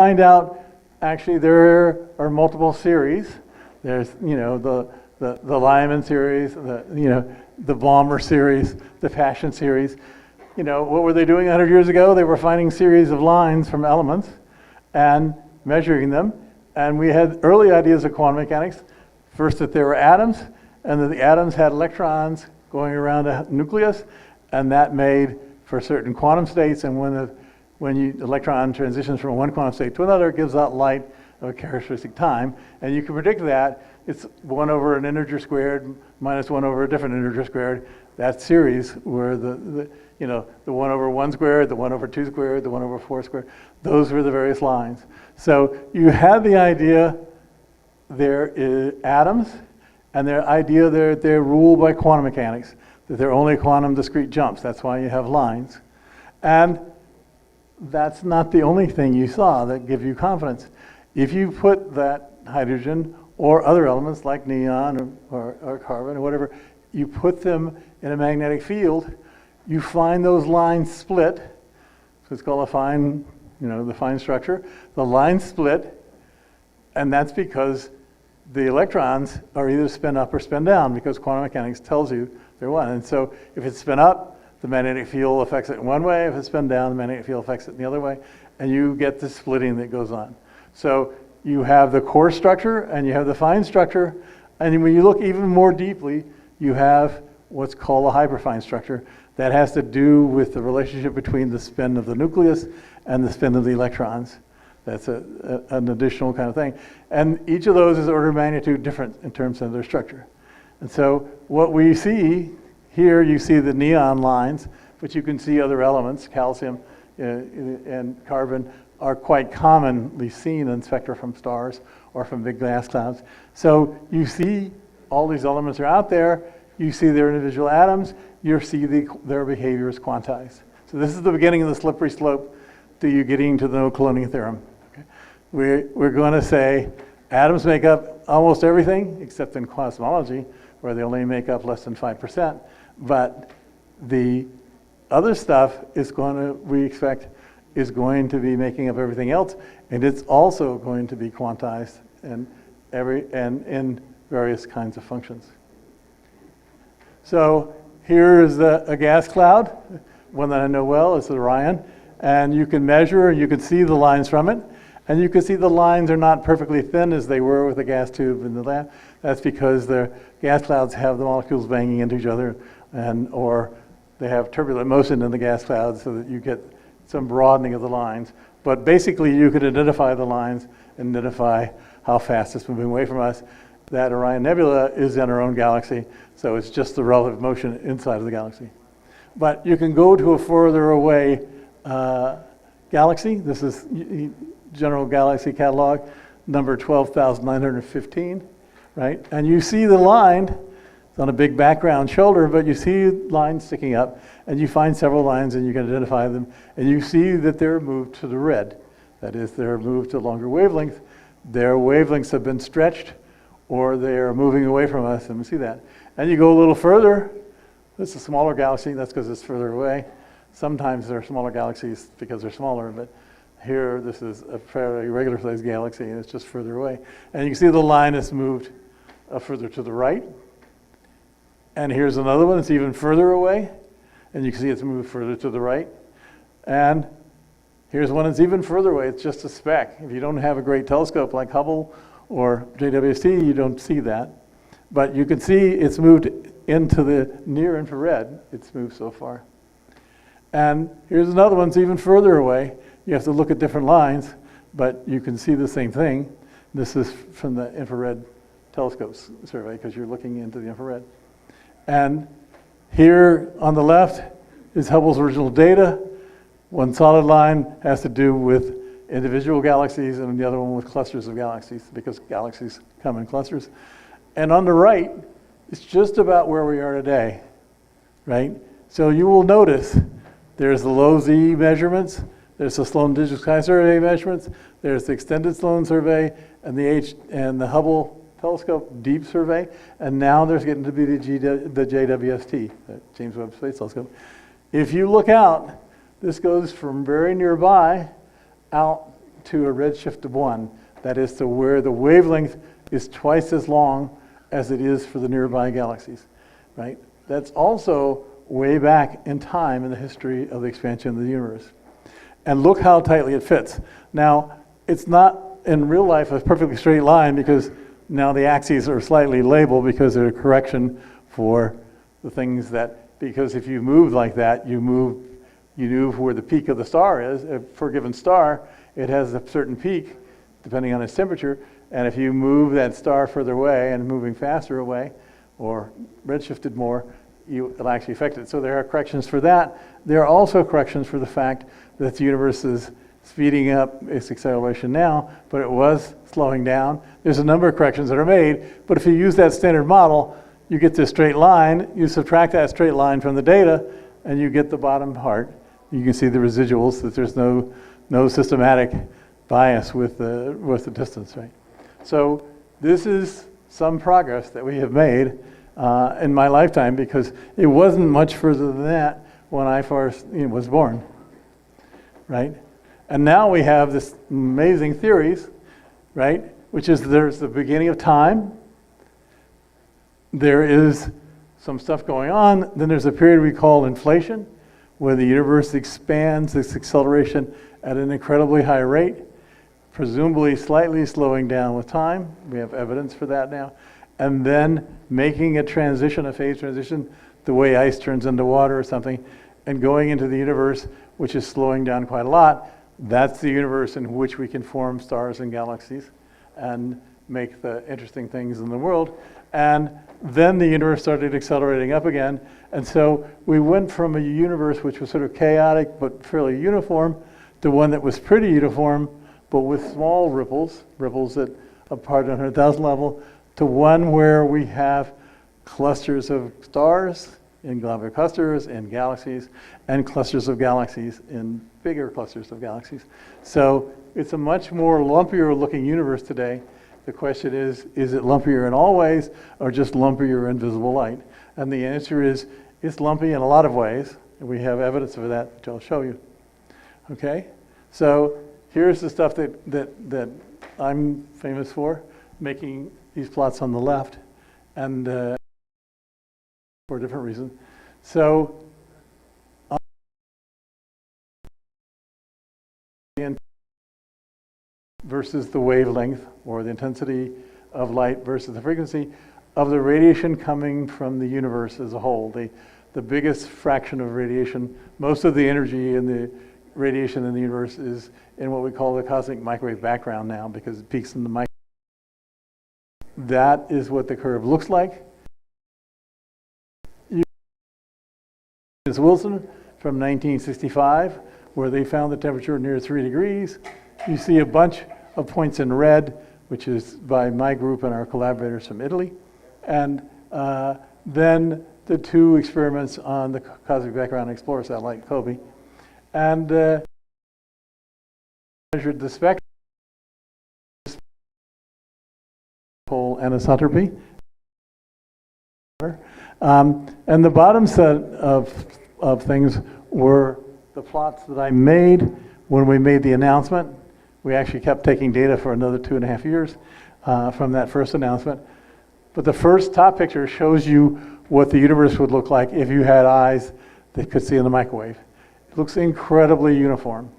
find out, actually, there are multiple series. There's, the Lyman series, the Balmer series, the Paschen series. What were they doing 100 years ago? They were finding series of lines from elements and measuring them. And we had early ideas of quantum mechanics. First, that there were atoms, and that the atoms had electrons going around a nucleus, and that made for certain quantum states. And when the electron transitions from one quantum state to another, it gives out light of a characteristic time. And you can predict that. It's 1 over an integer squared minus 1 over a different integer squared. That series where the 1 over 1 squared, the 1 over 2 squared, the 1 over 4 squared, those were the various lines. So you had the idea there is atoms, and the idea they're ruled by quantum mechanics, that they're only quantum discrete jumps. That's why you have lines. And that's not the only thing you saw that give you confidence. If you put that hydrogen or other elements like neon or carbon or whatever, you put them in a magnetic field, you find those lines split. So it's called a fine, the fine structure. The lines split, and that's because the electrons are either spin up or spin down, because quantum mechanics tells you they're one. And so if it's spin up, the magnetic field affects it in one way. If it's spin down, the magnetic field affects it in the other way. And you get the splitting that goes on. So you have the core structure and you have the fine structure. And when you look even more deeply, you have what's called a hyperfine structure. That has to do with the relationship between the spin of the nucleus and the spin of the electrons. That's an additional kind of thing. And each of those is order of magnitude different in terms of their structure. And so what we see here, you see the neon lines, but you can see other elements, calcium and carbon, are quite commonly seen in spectra from stars or from big gas clouds. So you see all these elements are out there, you see their individual atoms, you see their behavior is quantized. So this is the beginning of the slippery slope to you getting to the no-cloning theorem. Okay? We're going to say atoms make up almost everything, except in cosmology, where they only make up less than 5%. But the other stuff is we expect, is going to be making up everything else, and it's also going to be quantized and in various kinds of functions. So here is a gas cloud. One that I know well is Orion, and you can measure and you can see the lines from it, and you can see the lines are not perfectly thin as they were with the gas tube in the lab. That's because the gas clouds have the molecules banging into each other, or they have turbulent motion in the gas clouds so that you get some broadening of the lines. But basically you could identify the lines and identify how fast it's moving away from us. That Orion Nebula is in our own galaxy, so it's just the relative motion inside of the galaxy. But you can go to a further away galaxy. This is General Galaxy Catalog, number 12,915, right? And you see the line. It's on a big background shoulder, but you see lines sticking up, and you find several lines and you can identify them, and you see that they're moved to the red. That is, they're moved to longer wavelengths. Their wavelengths have been stretched, or they're moving away from us, and we see that. And you go a little further. This is a smaller galaxy, that's because it's further away. Sometimes there are smaller galaxies because they're smaller, but here this is a fairly regular sized galaxy and it's just further away. And you can see the line is moved further to the right. And here's another one that's even further away, and you can see it's moved further to the right. And here's one that's even further away. It's just a speck. If you don't have a great telescope like Hubble or JWST, you don't see that. But you can see it's moved into the near infrared. It's moved so far. And here's another one that's even further away. You have to look at different lines, but you can see the same thing. This is from the infrared telescope survey, because you're looking into the infrared. And here on the left is Hubble's original data. One solid line has to do with individual galaxies, and the other one with clusters of galaxies, because galaxies come in clusters. And on the right, it's just about where we are today, right? So you will notice there's the low Z measurements, there's the Sloan Digital Sky Survey measurements, there's the extended Sloan survey, and the Hubble Telescope Deep Survey, and now there's getting to be the JWST, the James Webb Space Telescope. If you look out, this goes from very nearby out to a redshift of 1. That is to where the wavelength is twice as long as it is for the nearby galaxies, right? That's also way back in time in the history of the expansion of the universe. And look how tightly it fits. Now, it's not in real life a perfectly straight line because now the axes are slightly labeled because they're a correction for the things that, because if you move like that, you move where the peak of the star is. For a given star, it has a certain peak depending on its temperature, and if you move that star further away and moving faster away or redshifted more, it'll actually affect it. So there are corrections for that. There are also corrections for the fact that the universe is speeding up its acceleration now, but it was slowing down. There's a number of corrections that are made, but if you use that standard model, you get this straight line, you subtract that straight line from the data, and you get the bottom part. You can see the residuals, that there's no systematic bias with the distance, right? So this is some progress that we have made in my lifetime, because it wasn't much further than that when I first was born, right? And now we have this amazing theories, right? Which is there's the beginning of time, there is some stuff going on, then there's a period we call inflation, where the universe expands its acceleration at an incredibly high rate, presumably slightly slowing down with time. We have evidence for that now. And then making a transition, a phase transition, the way ice turns into water or something, and going into the universe, which is slowing down quite a lot. That's the universe in which we can form stars and galaxies and make the interesting things in the world. And then the universe started accelerating up again. And so we went from a universe which was sort of chaotic but fairly uniform to one that was pretty uniform but with small ripples that apart 100,000 level, to one where we have clusters of stars in globular clusters in galaxies and clusters of galaxies in bigger clusters of galaxies. So it's a much more lumpier looking universe today. The question is it lumpier in all ways or just lumpier in visible light? And the answer is it's lumpy in a lot of ways. And we have evidence of that, which I'll show you. Okay? So here's the stuff that I'm famous for, making these plots on the left, and for a different reason. So versus the wavelength, or the intensity of light versus the frequency of the radiation coming from the universe as a whole. The biggest fraction of radiation, most of the energy in the radiation in the universe is in what we call the cosmic microwave background now, because it peaks in the microwave. That is what the curve looks like. It's Wilson from 1965, where they found the temperature near 3 degrees. You see a bunch of points in red, which is by my group and our collaborators from Italy. And then the 2 experiments on the Cosmic Background Explorer satellite, COBE. And measured the spectrum, anisotropy. And the bottom set of things were the plots that I made when we made the announcement. We actually kept taking data for another 2.5 years from that first announcement. But the first top picture shows you what the universe would look like if you had eyes that could see in the microwave. It looks incredibly uniform.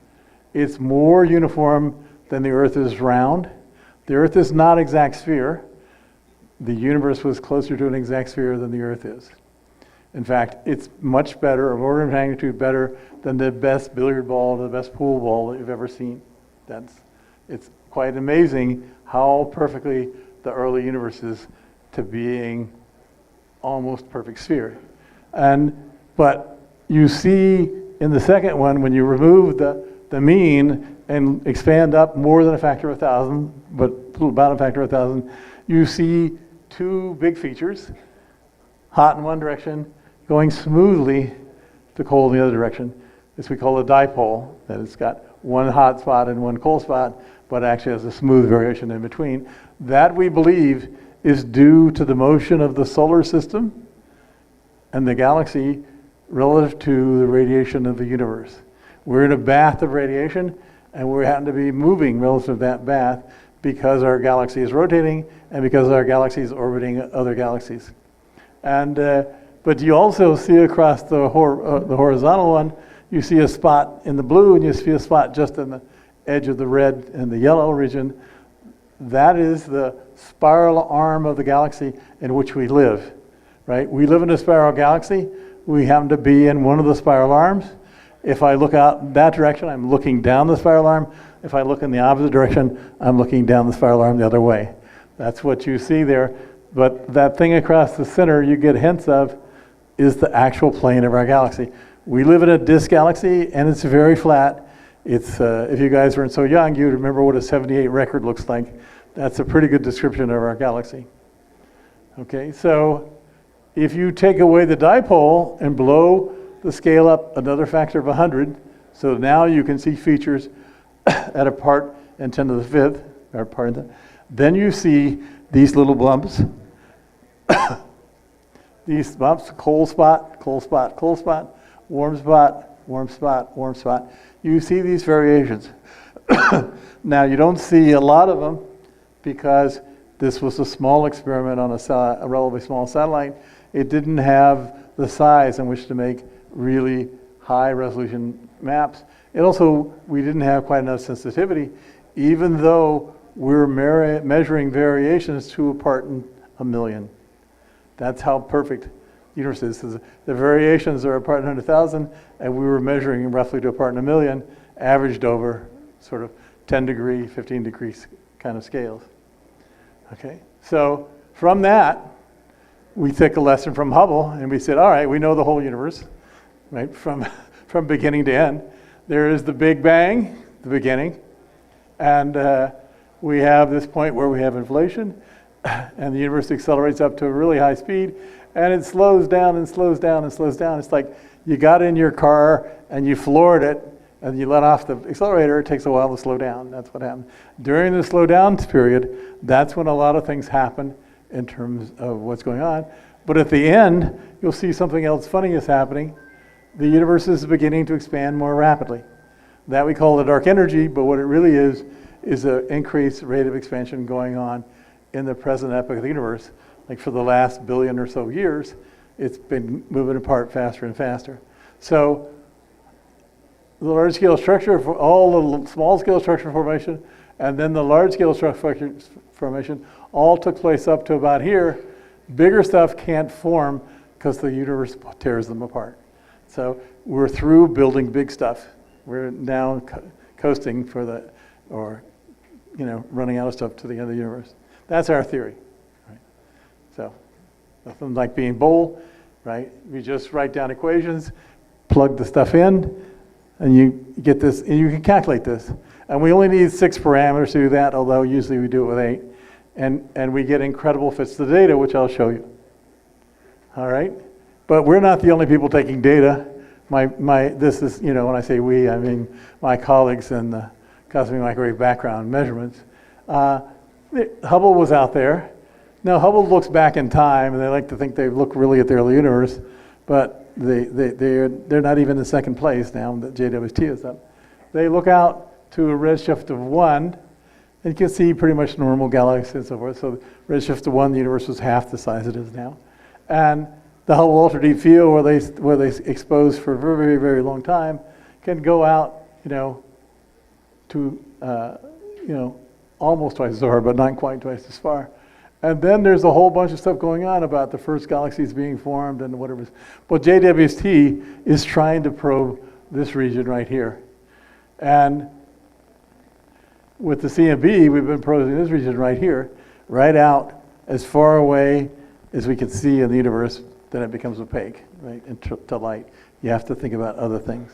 It's more uniform than the Earth is round. The Earth is not an exact sphere. The universe was closer to an exact sphere than the Earth is. In fact, it's much better, an order of magnitude better than the best billiard ball or the best pool ball that you've ever seen. It's quite amazing how perfectly the early universe is to being almost perfect sphere. But you see in the second one, when you remove the mean and expand up more than a factor of 1,000, but about a factor of 1,000, you see 2 big features, hot in one direction, going smoothly to cold in the other direction. This we call a dipole, that it's got one hot spot and one cold spot, but actually has a smooth variation in between. That, we believe, is due to the motion of the solar system and the galaxy relative to the radiation of the universe. We're in a bath of radiation, And we happen to be moving relative to that path because our galaxy is rotating and because our galaxy is orbiting other galaxies. And but you also see across the horizontal one, you see a spot in the blue and you see a spot just in the edge of the red and the yellow region. That is the spiral arm of the galaxy in which we live, right? We live in a spiral galaxy. We happen to be in one of the spiral arms. If I look out that direction, I'm looking down the spiral arm. If I look in the opposite direction, I'm looking down the spiral arm the other way. That's what you see there. But that thing across the center you get hints of is the actual plane of our galaxy. We live in a disk galaxy, and it's very flat. It's if you guys weren't so young, you'd remember what a 78 record looks like. That's a pretty good description of our galaxy. Okay, so if you take away the dipole and blow the scale up another factor of 100, so now you can see features at a part in 10 to the fifth, or part in 10, then you see these little bumps. These bumps, cold spot, cold spot, cold spot, warm spot, warm spot, warm spot. You see these variations. Now you don't see a lot of them because this was a small experiment on a relatively small satellite. It didn't have the size in which to make really high resolution maps. And also, we didn't have quite enough sensitivity, even though we're measuring variations to a part in a million. That's how perfect the universe is. The variations are a part in 100,000, and we were measuring roughly to a part in a million, averaged over sort of 10 degree, 15 degrees kind of scales. Okay, so from that, we took a lesson from Hubble, and we said, all right, we know the whole universe, right, from beginning to end. There is the Big Bang, the beginning, and we have this point where we have inflation, and the universe accelerates up to a really high speed, and it slows down and slows down and slows down. It's like you got in your car and you floored it, and you let off the accelerator. It takes a while to slow down. That's what happened. During the slow down period, that's when a lot of things happen in terms of what's going on. But at the end, you'll see something else funny is happening. The universe is beginning to expand more rapidly. That we call the dark energy, but what it really is an increased rate of expansion going on in the present epoch of the universe. Like for the last billion or so years, it's been moving apart faster and faster. So the large scale structure for all the small scale structure formation and then the large scale structure formation all took place up to about here. Bigger stuff can't form because the universe tears them apart. So we're through building big stuff. We're now coasting for the, or running out of stuff to the end of the universe. That's our theory. Right? So nothing like being bold, right? We just write down equations, plug the stuff in, and you get this, and you can calculate this. And we only need 6 parameters to do that, although usually we do it with 8. And we get incredible fits to the data, which I'll show you. All right? But we're not the only people taking data. This is, when I say we, I mean my colleagues in the cosmic microwave background measurements. Hubble was out there. Now Hubble looks back in time, and they like to think they look really at the early universe, but they're not even in second place now that JWST is up. They look out to a redshift of 1, and you can see pretty much normal galaxies and so forth. So redshift of 1, the universe was half the size it is now. And the Hubble Ultra Deep Field, where they expose for a very, very, very long time, can go out, to almost twice as far, but not quite twice as far. And then there's a whole bunch of stuff going on about the first galaxies being formed and whatever. But JWST is trying to probe this region right here. And with the CMB, we've been probing this region right here, right out as far away as we can see in the universe. Then it becomes opaque, right, to light. You have to think about other things.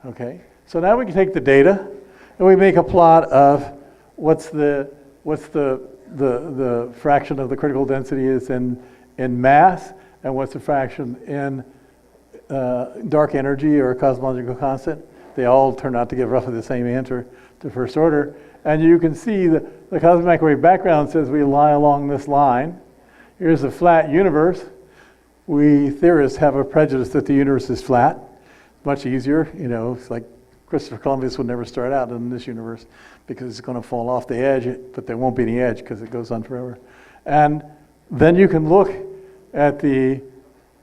Okay, so now we can take the data and we make a plot of what's the fraction of the critical density is in mass, and what's the fraction in dark energy or cosmological constant. They all turn out to give roughly the same answer to first order. And you can see the cosmic microwave background says we lie along this line. Here's a flat universe. We theorists have a prejudice that the universe is flat. Much easier, it's like Christopher Columbus would never start out in this universe because it's going to fall off the edge, but there won't be any edge because it goes on forever. And then you can look at the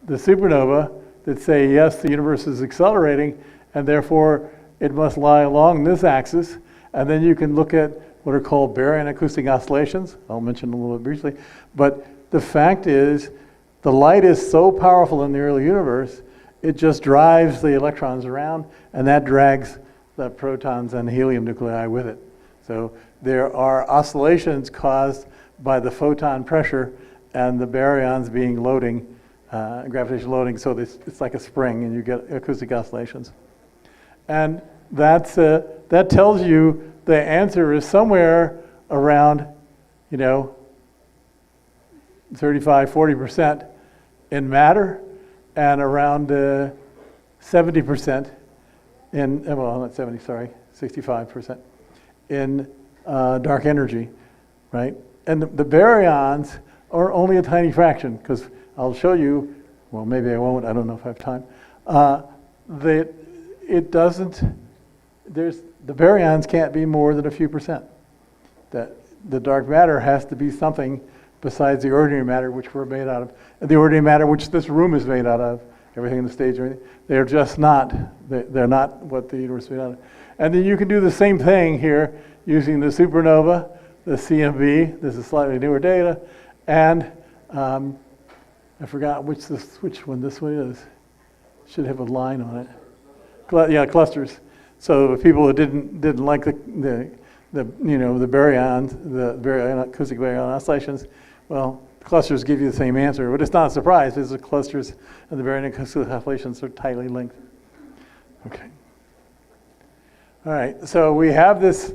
supernova that say, yes, the universe is accelerating, and therefore it must lie along this axis. And then you can look at what are called baryon acoustic oscillations. I'll mention a little bit briefly. But the fact is, the light is so powerful in the early universe, it just drives the electrons around, and that drags the protons and helium nuclei with it. So there are oscillations caused by the photon pressure and the baryons being loading, gravitational loading, so it's like a spring, and you get acoustic oscillations. And that tells you the answer is somewhere around, 35-40% in matter, and around 70% in, well, not 70, sorry, 65% in dark energy, right? And the baryons are only a tiny fraction, because I'll show you, well, maybe I won't, I don't know if I have time, that it doesn't, the baryons can't be more than a few percent. That the dark matter has to be something besides the ordinary matter which we're made out of. And the ordinary matter which this room is made out of, everything in the stage, they're just not, they're not what the universe is made out of. And then you can do the same thing here using the supernova, the CMB, this is slightly newer data, and I forgot which one this one is. Should have a line on it. Yeah, clusters. So the people who didn't like the baryons, the baryon acoustic baryon oscillations, well, clusters give you the same answer, but it's not a surprise because the clusters and the baryon acoustic oscillations are tightly linked. Okay. All right. So we have this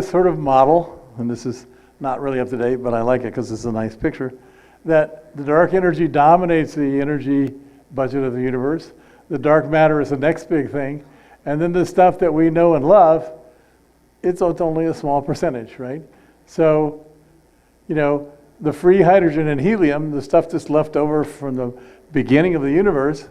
sort of model, and this is not really up to date, but I like it because it's a nice picture, that the dark energy dominates the energy budget of the universe. The dark matter is the next big thing. And then the stuff that we know and love, it's only a small percentage, right? So, the free hydrogen and helium, the stuff that's left over from the beginning of the universe,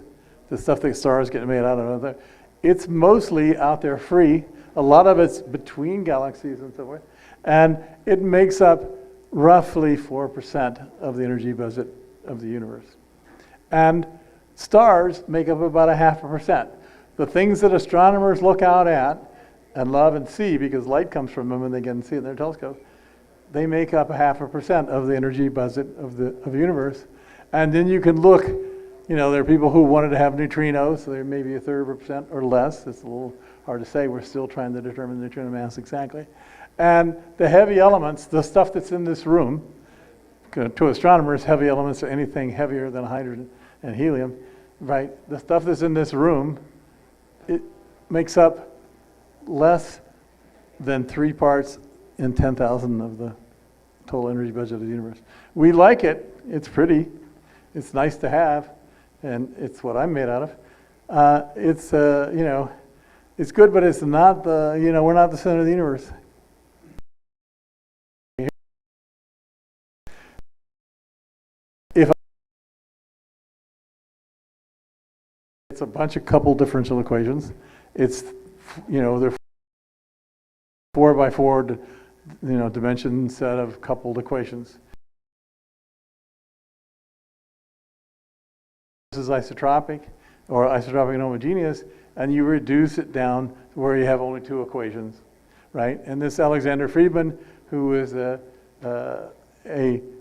the stuff that stars get made out of, it's mostly out there free. A lot of it's between galaxies and so forth. And it makes up roughly 4% of the energy budget of the universe. And stars make up about 0.5%. The things that astronomers look out at and love and see, because light comes from them and they can see it in their telescope, they make up 0.5% of the energy budget of the universe. And then you can look, there are people who wanted to have neutrinos, so they're maybe 1/3% or less. It's a little hard to say. We're still trying to determine the neutrino mass exactly. And the heavy elements, the stuff that's in this room, to astronomers, heavy elements are anything heavier than hydrogen and helium, right? The stuff that's in this room, it makes up less than 3 parts in 10,000 of the total energy budget of the universe. We like it. It's pretty. It's nice to have, and it's what I'm made out of. It's good, but it's not we're not the center of the universe. It's a bunch of coupled differential equations. It's, they're 4x4, dimension set of coupled equations. This is isotropic, or isotropic and homogeneous, and you reduce it down to where you have only 2 equations, right? And this Alexander Friedman, who is a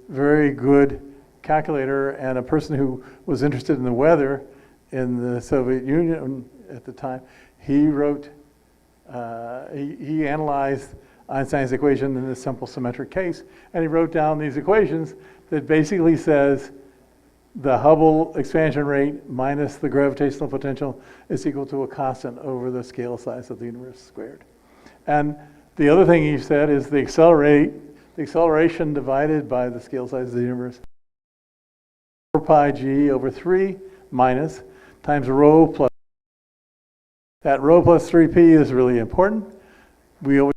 very good calculator and a person who was interested in the weather in the Soviet Union at the time, he wrote, he analyzed Einstein's equation in this simple symmetric case, and he wrote down these equations that basically says the Hubble expansion rate minus the gravitational potential is equal to a constant over the scale size of the universe squared. And the other thing he said is the acceleration divided by the scale size of the universe, 4 pi g over 3 minus times rho plus. That rho plus 3p is really important. We always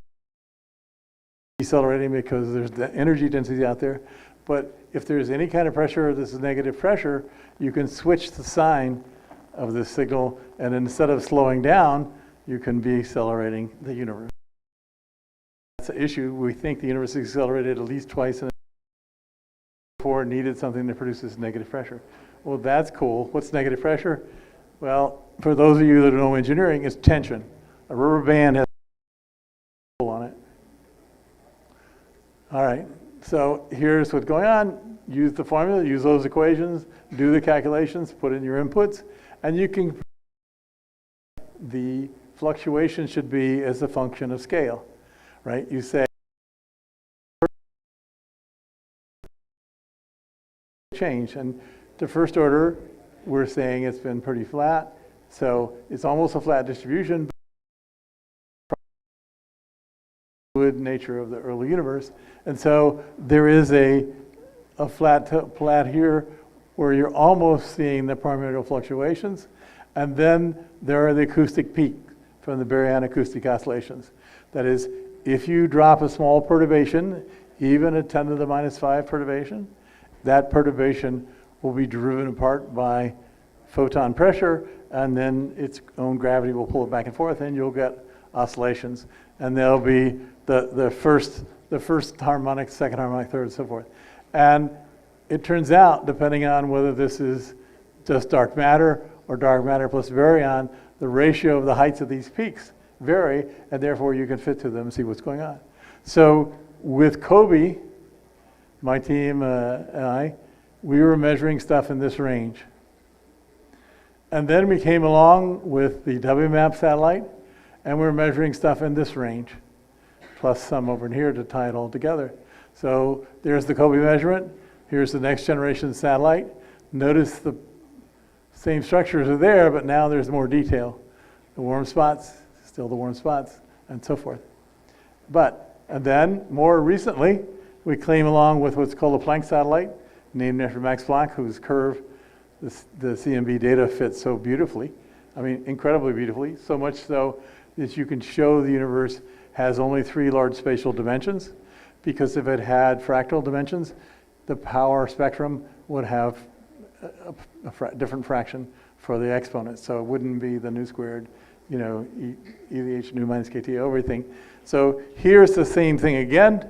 decelerating because there's the energy density out there. But if there's any kind of pressure, this is negative pressure, you can switch the sign of the signal, and instead of slowing down, you can be accelerating the universe. That's the issue. We think the universe is accelerated at least twice before it needed something that produces negative pressure. Well, that's cool. What's negative pressure? Well, for those of you that know engineering, it's tension. A rubber band has a on it. All right, so here's what's going on. Use the formula, use those equations, do the calculations, put in your inputs, and you can, the fluctuation should be as a function of scale, right? You say, change, and the first order, we're saying it's been pretty flat, so it's almost a flat distribution. Fluid nature of the early universe, and so there is a flat here where you're almost seeing the primordial fluctuations, and then there are the acoustic peaks from the baryon acoustic oscillations. That is, if you drop a small perturbation, even a 10 to the minus 5 perturbation, that perturbation will be driven apart by photon pressure, and then its own gravity will pull it back and forth, and you'll get oscillations. And there'll be the first harmonic, second harmonic, third, and so forth. And it turns out, depending on whether this is just dark matter or dark matter plus baryon, the ratio of the heights of these peaks vary, and therefore you can fit to them and see what's going on. So with Kobe, my team and I, we were measuring stuff in this range. And then we came along with the WMAP satellite, and we're measuring stuff in this range, plus some over here to tie it all together. So there's the Kobe measurement. Here's the next generation satellite. Notice the same structures are there, but now there's more detail. The warm spots, still the warm spots, and so forth. And then more recently, we came along with what's called a Planck satellite, named after Max Planck, whose curve the CMB data fits so beautifully. I mean, incredibly beautifully, so much so that you can show the universe has only 3 large spatial dimensions, because if it had fractal dimensions, the power spectrum would have a different fraction for the exponent. So it wouldn't be the nu squared, e to the h nu minus kt everything. So here's the same thing again,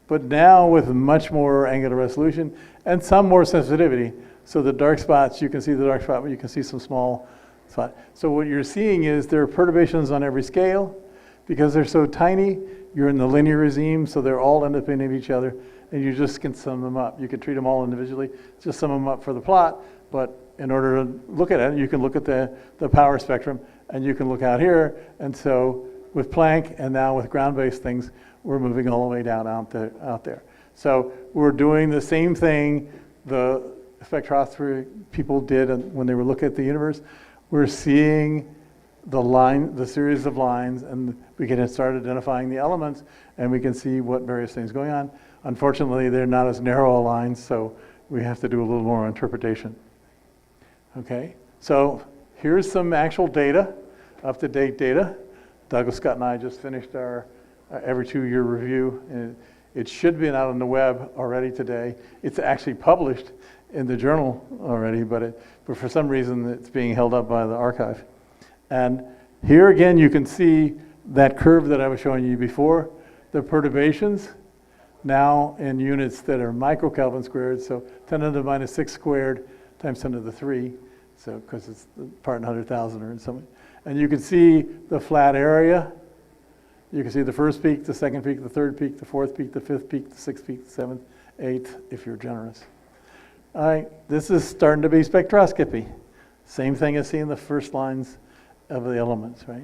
but now with much more angular resolution and some more sensitivity. So the dark spots, you can see the dark spot, but you can see some small spot. So what you're seeing is there are perturbations on every scale. Because they're so tiny, you're in the linear regime, so they're all independent of each other, and you just can sum them up. You can treat them all individually, just sum them up for the plot, but in order to look at it, you can look at the power spectrum, and you can look out here, and so with Planck, and now with ground-based things, we're moving all the way down out there. So we're doing the same thing the spectroscopy people did when they were looking at the universe. We're seeing the series of lines, and we can start identifying the elements, and we can see what various things going on. Unfortunately, they're not as narrow lines, so we have to do a little more interpretation. Okay, so here's some actual data, up-to-date data. Douglas Scott and I just finished our every 2-year review, and it should have been out on the web already today. It's actually published in the journal already, but for some reason it's being held up by the archive. And here again, you can see that curve that I was showing you before, the perturbations, now in units that are microkelvin squared, so 10 to the minus 6 squared times 10 to the 3, so because it's part in 100,000 or something. And you can see the flat area. You can see the first peak, the second peak, the third peak, the fourth peak, the fifth peak, the sixth peak, the seventh, eighth, if you're generous. All right, this is starting to be spectroscopy. Same thing as seeing the first lines of the elements, right?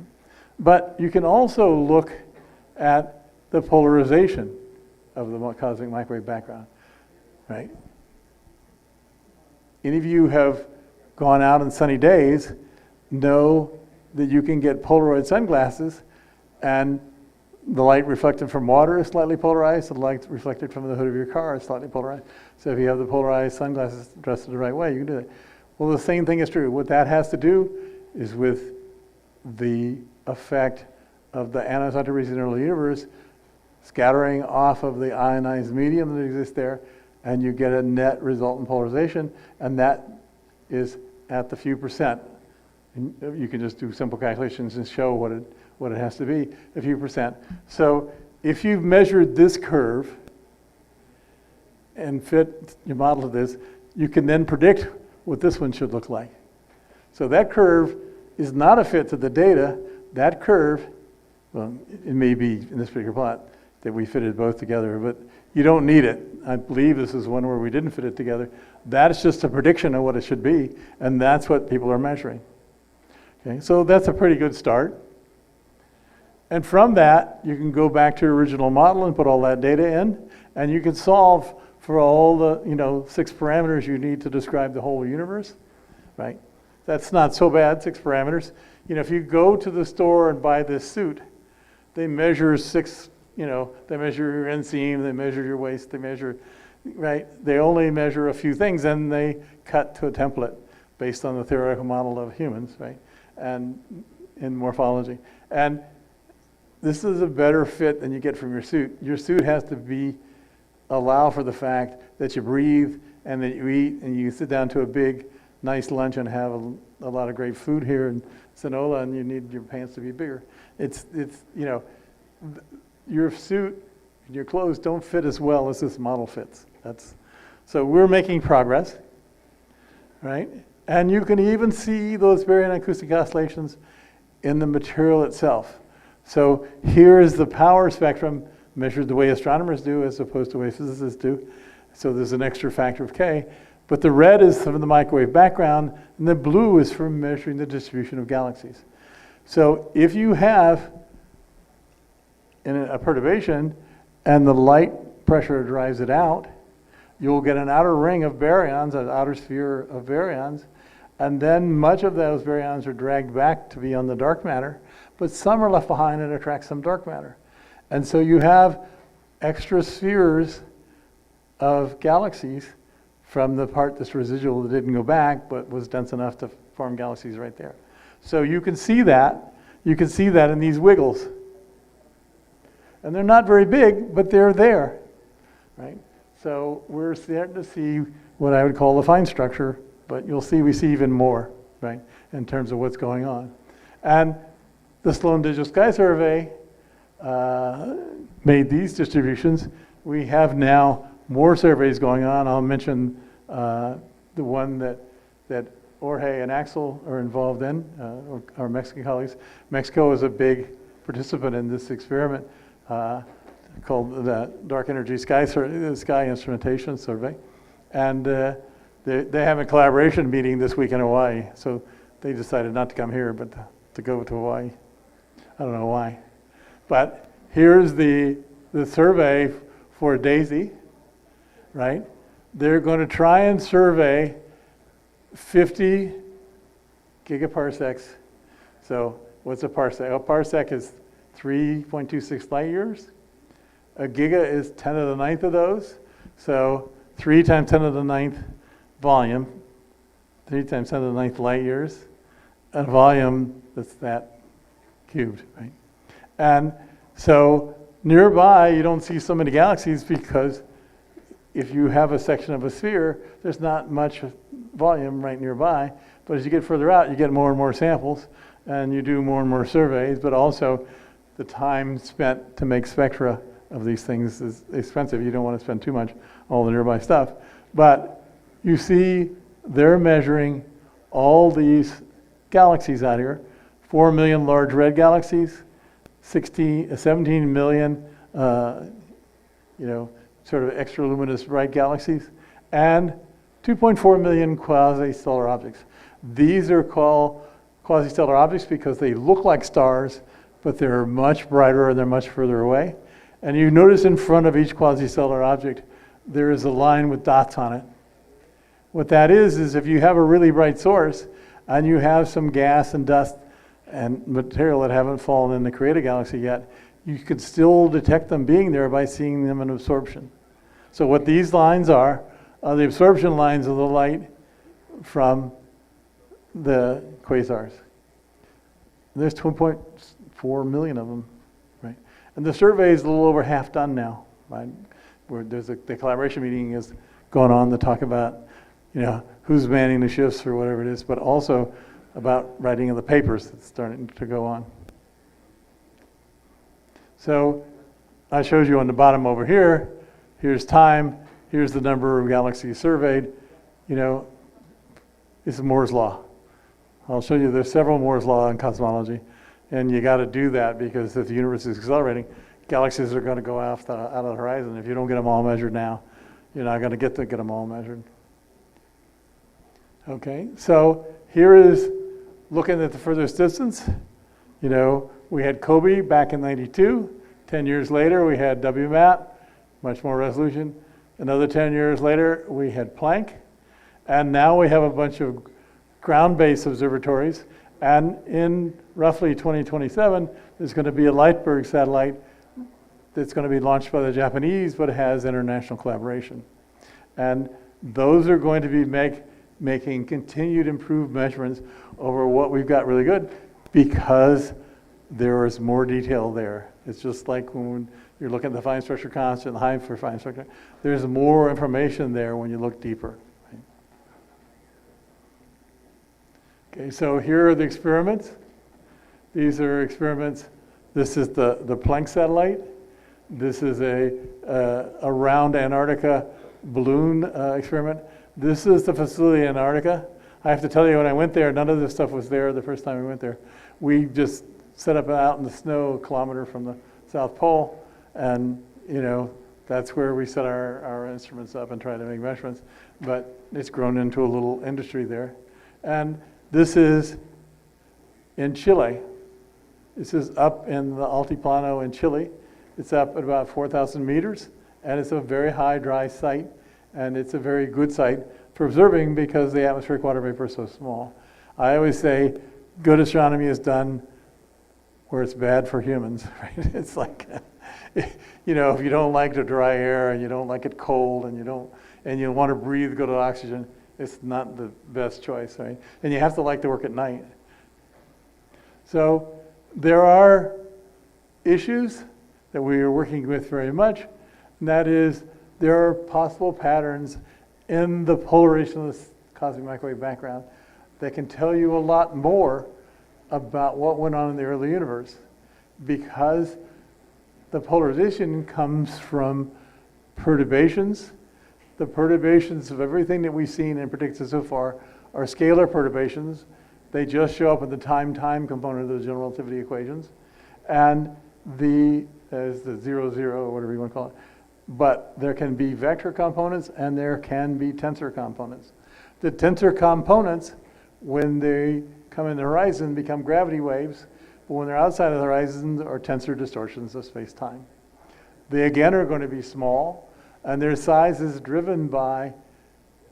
But you can also look at the polarization of the cosmic microwave background, right? Any of you have gone out on sunny days know that you can get Polaroid sunglasses, and the light reflected from water is slightly polarized, the light reflected from the hood of your car is slightly polarized. So if you have the polarized sunglasses dressed the right way, you can do that. Well, the same thing is true. What that has to do is with the effect of the anisotropy in the early universe scattering off of the ionized medium that exists there, and you get a net resultant polarization, and that is at the few percent And you can just do simple calculations and show what it has to be, a few percent. So if you've measured this curve and fit your model to this, you can then predict what this one should look like. So that curve is not a fit to the data. That curve, well, it may be in this particular plot that we fitted both together, but you don't need it. I believe this is one where we didn't fit it together. That's just a prediction of what it should be, and that's what people are measuring. Okay, so that's a pretty good start. And from that, you can go back to your original model and put all that data in, and you can solve for all the 6 parameters you need to describe the whole universe, right? That's not so bad, 6 parameters. If you go to the store and buy this suit, they measure 6, they measure your inseam, they measure your waist, they measure, right? They only measure a few things, and they cut to a template based on the theoretical model of humans, right? And in morphology. And this is a better fit than you get from your suit. Your suit has to allow for the fact that you breathe and that you eat and you sit down to a big, nice lunch and have a lot of great food here in Sinaloa, and you need your pants to be bigger. It's your suit, your clothes don't fit as well as this model fits. So we're making progress, right? And you can even see those baryon acoustic oscillations in the material itself. So here is the power spectrum measured the way astronomers do as opposed to the way physicists do. So there's an extra factor of K. But the red is from the microwave background, and the blue is from measuring the distribution of galaxies. So if you have a perturbation and the light pressure drives it out, you'll get an outer ring of baryons, an outer sphere of baryons, and then much of those baryons are dragged back to be on the dark matter, but some are left behind and attract some dark matter. And so you have extra spheres of galaxies from the part that's residual that didn't go back, but was dense enough to form galaxies right there. So you can see that. You can see that in these wiggles. And they're not very big, but they're there, right? So we're starting to see what I would call the fine structure, but you'll see we see even more, right, in terms of what's going on. And the Sloan Digital Sky Survey made these distributions. We have now more surveys going on. I'll mention the one that Jorge and Axel are involved in, our Mexican colleagues. Mexico is a big participant in this experiment called the Dark Energy Sky Instrumentation Survey. And they have a collaboration meeting this week in Hawaii, so they decided not to come here, but to go to Hawaii. I don't know why. But here's the survey for DAISY, right? They're going to try and survey 50 gigaparsecs. So what's a parsec? A parsec is 3.26 light years. A giga is 10 to the ninth of those. So 3 times 10 to the ninth volume, 3 times 10 to the ninth light years, and volume that's that cubed, right? And so nearby, you don't see so many galaxies because if you have a section of a sphere, there's not much volume right nearby. But as you get further out, you get more and more samples, and you do more and more surveys, but also the time spent to make spectra of these things is expensive. You don't want to spend too much on all the nearby stuff. But you see they're measuring all these galaxies out here, 4 million large red galaxies, 17 million, sort of extra luminous bright galaxies, and 2.4 million quasi-stellar objects. These are called quasi-stellar objects because they look like stars, but they're much brighter and they're much further away. And you notice in front of each quasi-stellar object, there is a line with dots on it. What that is if you have a really bright source and you have some gas and dust and material that haven't fallen in to create a galaxy yet, you could still detect them being there by seeing them in absorption. So what these lines are the absorption lines of the light from the quasars. There's 2.4 million of them, right? And the survey is a little over half done now, right? Where the collaboration meeting is going on to talk about, who's manning the shifts or whatever it is, but also about writing in the papers that's starting to go on. So I showed you on the bottom over here, here's time, here's the number of galaxies surveyed. You know, this is Moore's law. I'll show you there's several Moore's law in cosmology, and you got to do that because if the universe is accelerating, galaxies are going to go out of the horizon. If you don't get them all measured now, you're not going to get them all measured. Okay, so here is looking at the furthest distance. You know, we had Kobe back in '92. 10 years later, we had WMAP, much more resolution. Another 10 years later, we had Planck. And now we have a bunch of ground-based observatories. And in roughly 2027, there's going to be a Lightberg satellite that's going to be launched by the Japanese, but it has international collaboration. And those are going to be making continued improved measurements over what we've got really good because there is more detail there. It's just like when you're looking at the fine structure constant, the high for fine structure, there's more information there when you look deeper. Okay, so here are the experiments. These are experiments. This is the Planck satellite. This is a round Antarctica balloon experiment. This is the facility in Antarctica. I have to tell you, when I went there, none of this stuff was there the first time we went there. We just set up out in the snow a kilometer from the South Pole, and you know, that's where we set our instruments up and try to make measurements. But it's grown into a little industry there. And this is in Chile. This is up in the Altiplano in Chile. It's up at about 4,000 meters, and it's a very high dry site, and it's a very good site for observing because the atmospheric water vapor is so small. I always say good astronomy is done where it's bad for humans, right? It's like, you know, if you don't like the dry air and you don't like it cold and you want to breathe good oxygen, it's not the best choice, right? And you have to like to work at night. So there are issues that we are working with very much, and that is there are possible patterns in the polarization of the cosmic microwave background that can tell you a lot more about what went on in the early universe, because the polarization comes from perturbations. The perturbations of everything that we've seen and predicted so far are scalar perturbations. They just show up in the time component of the general relativity equations. And as the 0, 0, or whatever you want to call it. But there can be vector components and there can be tensor components. The tensor components, when they come in the horizon, become gravity waves, but when they're outside of the horizon are tensor distortions of space-time. They again are going to be small, and their size is driven by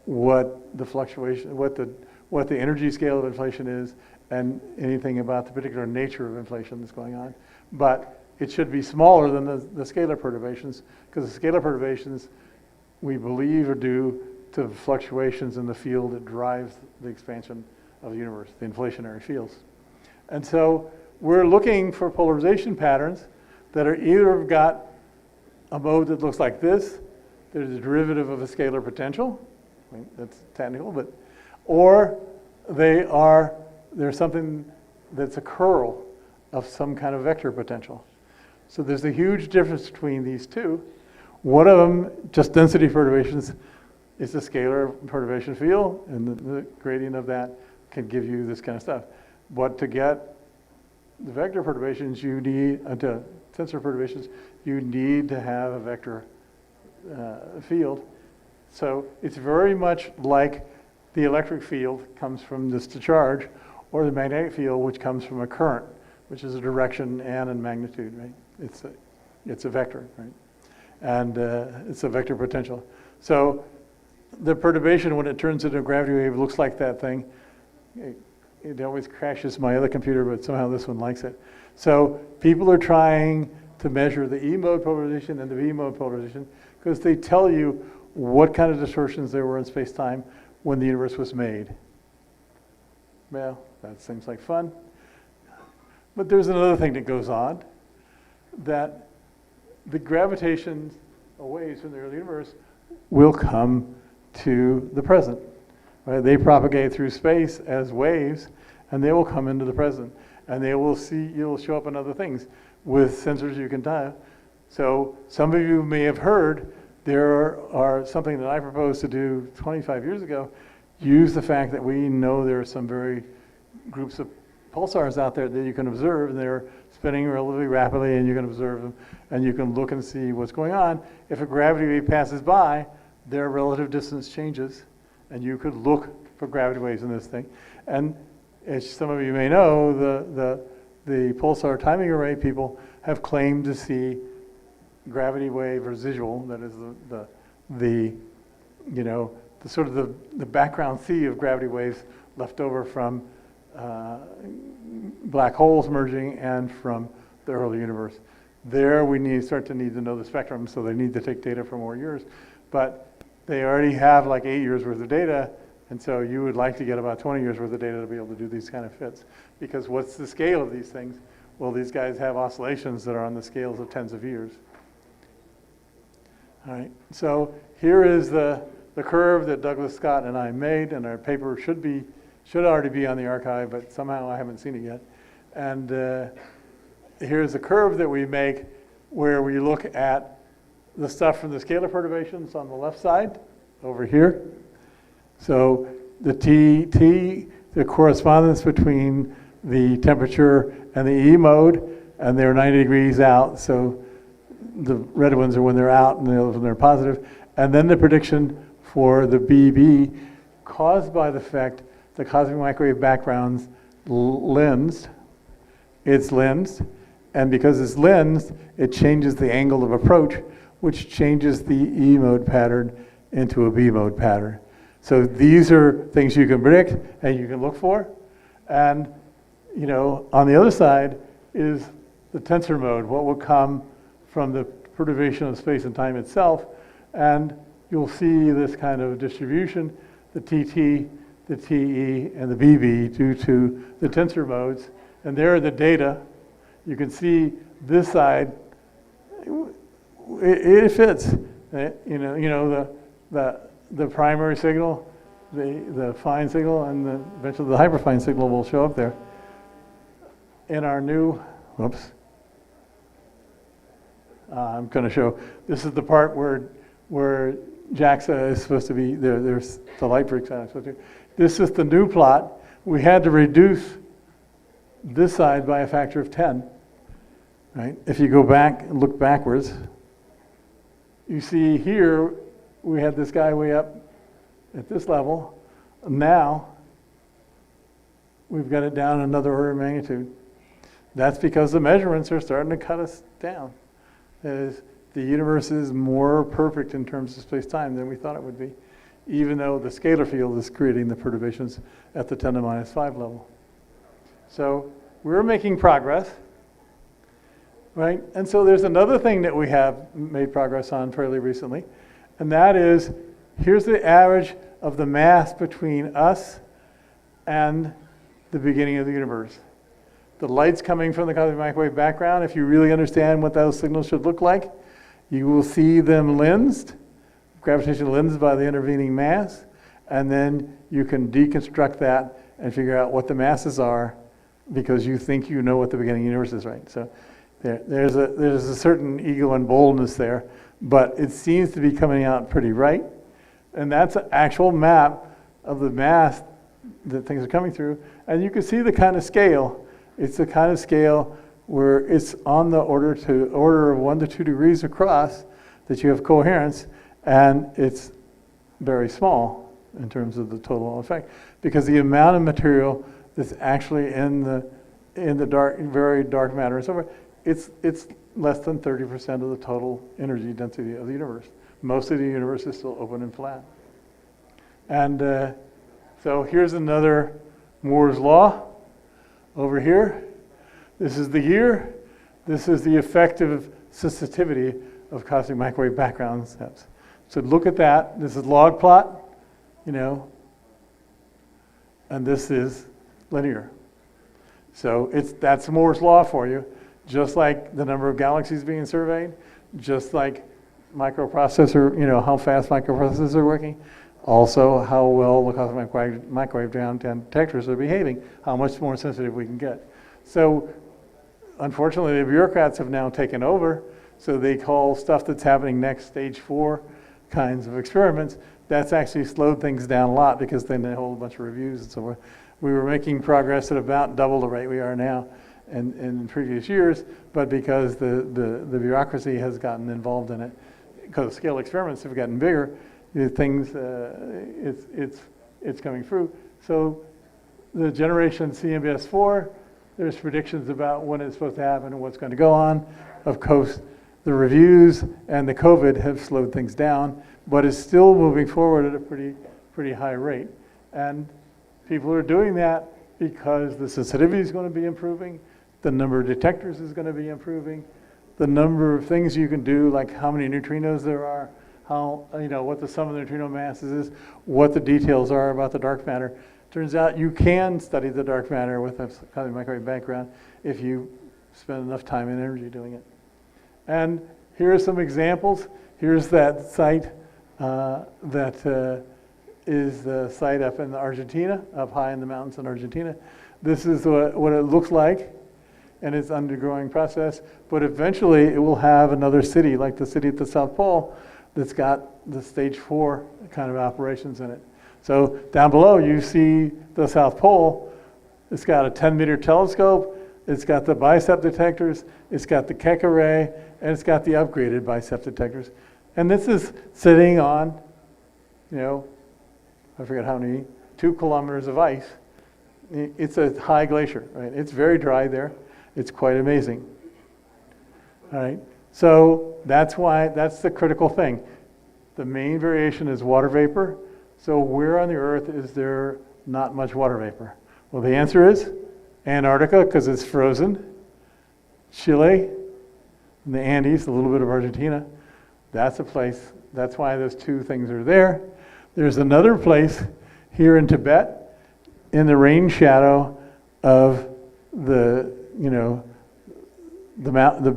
what the fluctuation, what the energy scale of inflation is, and anything about the particular nature of inflation that's going on. But it should be smaller than the scalar perturbations, because the scalar perturbations, we believe, are due to fluctuations in the field that drives the expansion of the universe, the inflationary fields. And so we're looking for polarization patterns that are either got a mode that looks like this, there's a derivative of a scalar potential, I mean, that's technical, but, or there's something that's a curl of some kind of vector potential. So there's a huge difference between these two. One of them, just density perturbations, is a scalar perturbation field, and the gradient of that can give you this kind of stuff. But to get the vector perturbations, you need, to tensor perturbations, you need to have a vector field. So it's very much like the electric field comes from this to charge, or the magnetic field, which comes from a current, which is a direction and in magnitude, right? It's a vector, right? And it's a vector potential. So the perturbation, when it turns into a gravity wave, looks like that thing. It always crashes my other computer, but somehow this one likes it. So people are trying to measure the E mode polarization and the V mode polarization because they tell you what kind of distortions there were in space-time when the universe was made. Well, that seems like fun. But there's another thing that goes on, that the gravitations of waves from the early universe will come to the present. Right? They propagate through space as waves, and they will come into the present, and they will see, you'll show up in other things with sensors you can dial. So some of you may have heard there are something that I proposed to do 25 years ago, use the fact that we know there are some very groups of pulsars out there that you can observe, and they're spinning relatively rapidly, and you can observe them, and you can look and see what's going on. If a gravity wave passes by, their relative distance changes, and you could look for gravity waves in this thing. And as some of you may know, the pulsar timing array people have claimed to see gravity wave residual, that is the sort of the background sea of gravity waves left over from black holes merging and from the early universe. There we start to need to know the spectrum, so they need to take data for more years. But they already have like 8 years worth of data, and so you would like to get about 20 years worth of data to be able to do these kind of fits. Because what's the scale of these things? Well, these guys have oscillations that are on the scales of tens of years. All right, so here is the curve that Douglas Scott and I made, and our paper should already be on the archive, but somehow I haven't seen it yet. And here's the curve that we make where we look at the stuff from the scalar perturbations on the left side over here. So the the correspondence between the temperature and the E mode, and they're 90 degrees out, so the red ones are when they're out and the others when they're positive. And then the prediction for the BB caused by the fact the cosmic microwave background's lensed. It's lensed, and because it's lensed, it changes the angle of approach, which changes the E mode pattern into a B mode pattern. So these are things you can predict and you can look for. And on the other side is the tensor mode, what will come from the perturbation of space and time itself. And you'll see this kind of distribution, the TT, the TE, and the BB due to the tensor modes. And there are the data. You can see this side, it fits. The primary signal, the fine signal, and eventually the hyperfine signal will show up there. In our new, I'm going to show, this is the part where JAXA is supposed to be, there's the light breaks on it. This is the new plot. We had to reduce this side by a factor of 10, right? If you go back and look backwards, you see here, we had this guy way up at this level. Now, we've got it down another order of magnitude. That's because the measurements are starting to cut us down. That is, the universe is more perfect in terms of space-time than we thought it would be, even though the scalar field is creating the perturbations at the 10 to minus 5 level. So we're making progress, right? And so there's another thing that we have made progress on fairly recently, and that is, here's the average of the mass between us and the beginning of the universe. The light's coming from the cosmic microwave background. If you really understand what those signals should look like, you will see them lensed, gravitational lensed by the intervening mass, and then you can deconstruct that and figure out what the masses are because you think you know what the beginning of the universe is, right? So there's a certain ego and boldness there, but it seems to be coming out pretty right. And that's an actual map of the mass that things are coming through. And you can see the kind of scale. It's the kind of scale where it's on the order of 1 to 2 degrees across that you have coherence, and it's very small in terms of the total effect, because the amount of material that's actually in the dark, very dark matter and so forth, it's less than 30% of the total energy density of the universe. Most of the universe is still open and flat. And so here's another Moore's law over here. This is the year. This is the effective sensitivity of cosmic microwave background steps. So look at that. This is log plot, and this is linear. So that's Moore's law for you, just like the number of galaxies being surveyed, just like microprocessor, how fast microprocessors are working. Also, how well the cosmic microwave downtown detectors are behaving, how much more sensitive we can get. So, unfortunately, the bureaucrats have now taken over, so they call stuff that's happening next stage 4 kinds of experiments. That's actually slowed things down a lot because then they hold a bunch of reviews and so forth. We were making progress at about double the rate we are now in previous years, but because the bureaucracy has gotten involved in it, because scale experiments have gotten bigger, the things, it's coming through. So the generation CMBS4, there's predictions about when it's supposed to happen and what's going to go on. Of course, the reviews and the COVID have slowed things down, but it's still moving forward at a pretty high rate. And people are doing that because the sensitivity is going to be improving, the number of detectors is going to be improving, the number of things you can do, like how many neutrinos there are, how, what the sum of the neutrino masses is, what the details are about the dark matter. Turns out you can study the dark matter with a cosmic microwave background if you spend enough time and energy doing it. And here are some examples. Here's that site that is the site up in Argentina, up high in the mountains in Argentina. This is what it looks like, and it's undergoing process. But eventually, it will have another city, like the city at the South Pole, that's got the stage 4 kind of operations in it. So down below, you see the South Pole. It's got a 10-meter telescope. It's got the BICEP detectors. It's got the Keck array, and it's got the upgraded BICEP detectors. And this is sitting on, I forget how many, 2 kilometers of ice. It's a high glacier, right? It's very dry there. It's quite amazing. All right. So that's the critical thing. The main variation is water vapor. So where on the Earth is there not much water vapor? Well, the answer is Antarctica, because it's frozen. Chile, and the Andes, a little bit of Argentina. That's a place. That's why those 2 things are there. There's another place here in Tibet, in the rain shadow of the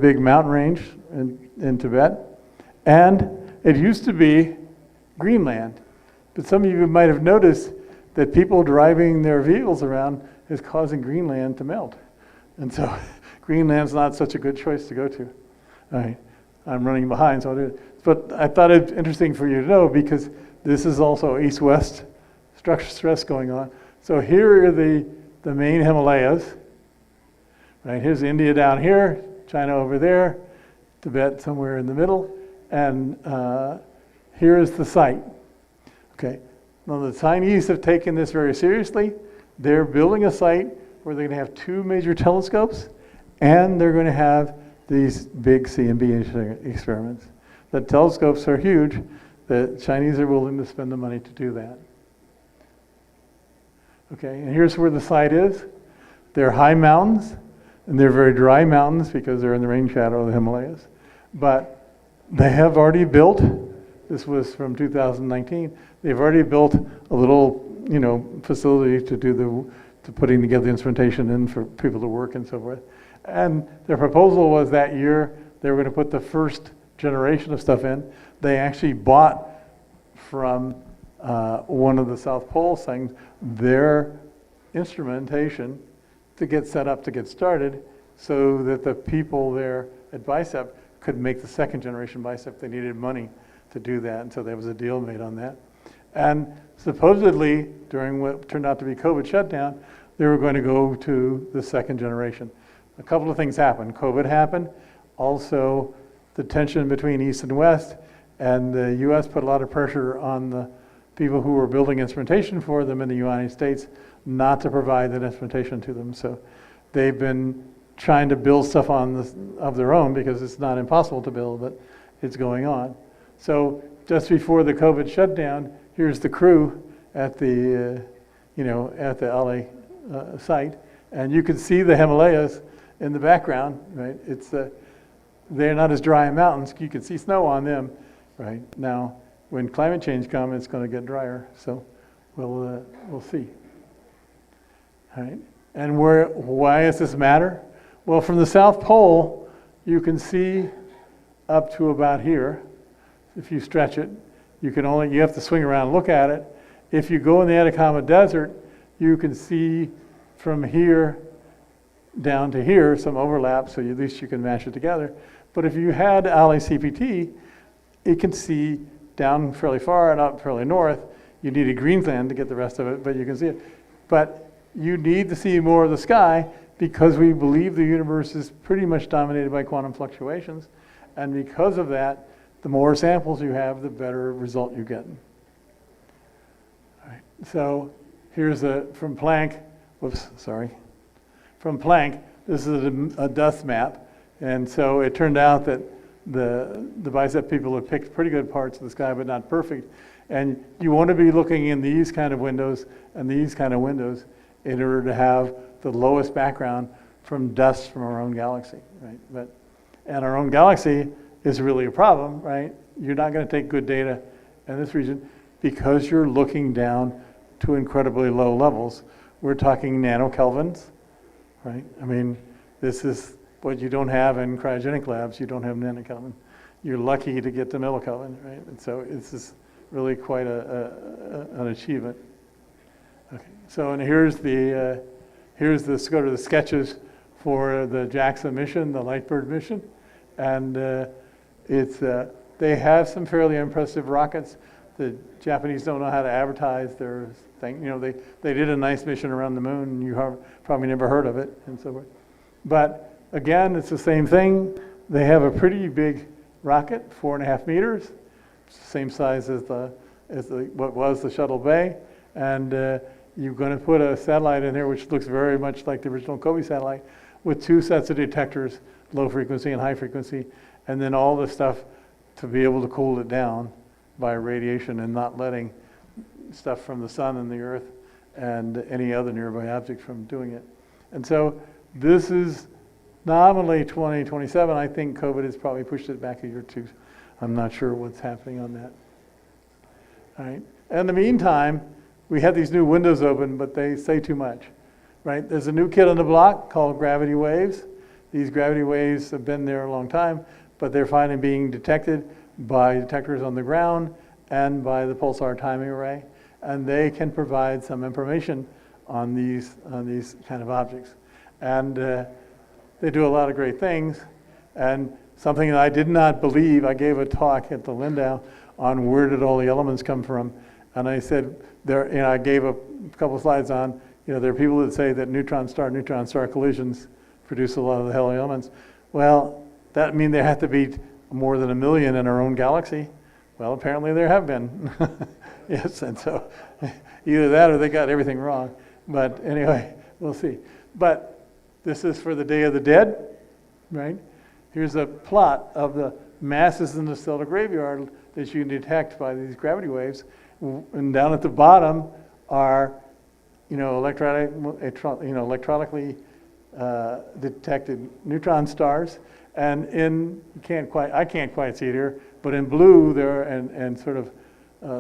big mountain range in Tibet. And it used to be Greenland. But some of you might have noticed that people driving their vehicles around is causing Greenland to melt. And so Greenland's not such a good choice to go to. All right, I'm running behind, so I'll do it. But I thought it interesting for you to know because this is also east-west structure stress going on. So here are the main Himalayas. Right, here's India down here, China over there, Tibet somewhere in the middle, and here is the site. Okay, now the Chinese have taken this very seriously. They're building a site where they're going to have 2 major telescopes, and they're going to have these big CMB experiments. The telescopes are huge. The Chinese are willing to spend the money to do that. Okay, and here's where the site is. They're high mountains, and they're very dry mountains because they're in the rain shadow of the Himalayas. But they have already built, this was from 2019, they've already built a little, facility to putting together the instrumentation in for people to work and so forth. And their proposal was that year they were going to put the first generation of stuff in. They actually bought from one of the South Pole things their instrumentation to get set up to get started so that the people there at BICEP could make the second generation BICEP. They needed money to do that, and so there was a deal made on that. And supposedly, during what turned out to be COVID shutdown, they were going to go to the second generation. A couple of things happened. COVID happened. Also, the tension between East and West, and the U.S. put a lot of pressure on the people who were building instrumentation for them in the United States not to provide that instrumentation to them. So they've been trying to build stuff of their own because it's not impossible to build, but it's going on. So just before the COVID shutdown, here's the crew at the, at the LA site, and you can see the Himalayas in the background, right? They're not as dry in mountains. You can see snow on them, right? Now, when climate change comes, it's going to get drier. So we'll see. All right. And why does this matter? Well, from the South Pole, you can see up to about here. If you stretch it, You have to swing around and look at it. If you go in the Atacama Desert, you can see from here down to here some overlap, so at least you can mash it together. But if you had ALI CPT, it can see down fairly far and up fairly north. You need a Greenland to get the rest of it, but you can see it. But you need to see more of the sky because we believe the universe is pretty much dominated by quantum fluctuations. And because of that, the more samples you have, the better result you get. All right. So here's from Planck, from Planck, this is a dust map. And so it turned out that the BICEP people have picked pretty good parts of the sky, but not perfect. And you want to be looking in these kind of windows and these kind of windows in order to have the lowest background from dust from our own galaxy, right? And our own galaxy is really a problem, right? You're not going to take good data in this region because you're looking down to incredibly low levels. We're talking nanokelvins, right? I mean, this is what you don't have in cryogenic labs. You don't have nanokelvin. You're lucky to get to millikelvin, right? And so it's just really quite an achievement. Okay, so and here's the sort of the sketches for the JAXA mission, the Lightbird mission, and they have some fairly impressive rockets. The Japanese don't know how to advertise their thing. You know, they did a nice mission around the moon, and you have probably never heard of it, and so forth. But again, it's the same thing. They have a pretty big rocket, 4.5 meters, same size as what was the Shuttle Bay, and you're going to put a satellite in there which looks very much like the original Kobe satellite with 2 sets of detectors, low frequency and high frequency, and then all the stuff to be able to cool it down by radiation and not letting stuff from the sun and the earth and any other nearby object from doing it. And so this is nominally 2027. I think COVID has probably pushed it back a year or two. I'm not sure what's happening on that. All right. In the meantime, we have these new windows open, but they say too much, right? There's a new kid on the block called gravity waves. These gravity waves have been there a long time, but they're finally being detected by detectors on the ground and by the pulsar timing array, and they can provide some information on these kind of objects. And they do a lot of great things. And something that I did not believe, I gave a talk at the Lindau on where did all the elements come from, and I said I gave a couple slides on, there are people that say that neutron star collisions produce a lot of the hell elements. Well, that means there have to be more than 1 million in our own galaxy. Well, apparently there have been. Yes, and so either that or they got everything wrong. But anyway, we'll see. But this is for the Day of the Dead, right? Here's a plot of the masses in the stellar graveyard that you can detect by these gravity waves. And down at the bottom are, electronically detected neutron stars. And I can't quite see it here, but in blue there and sort of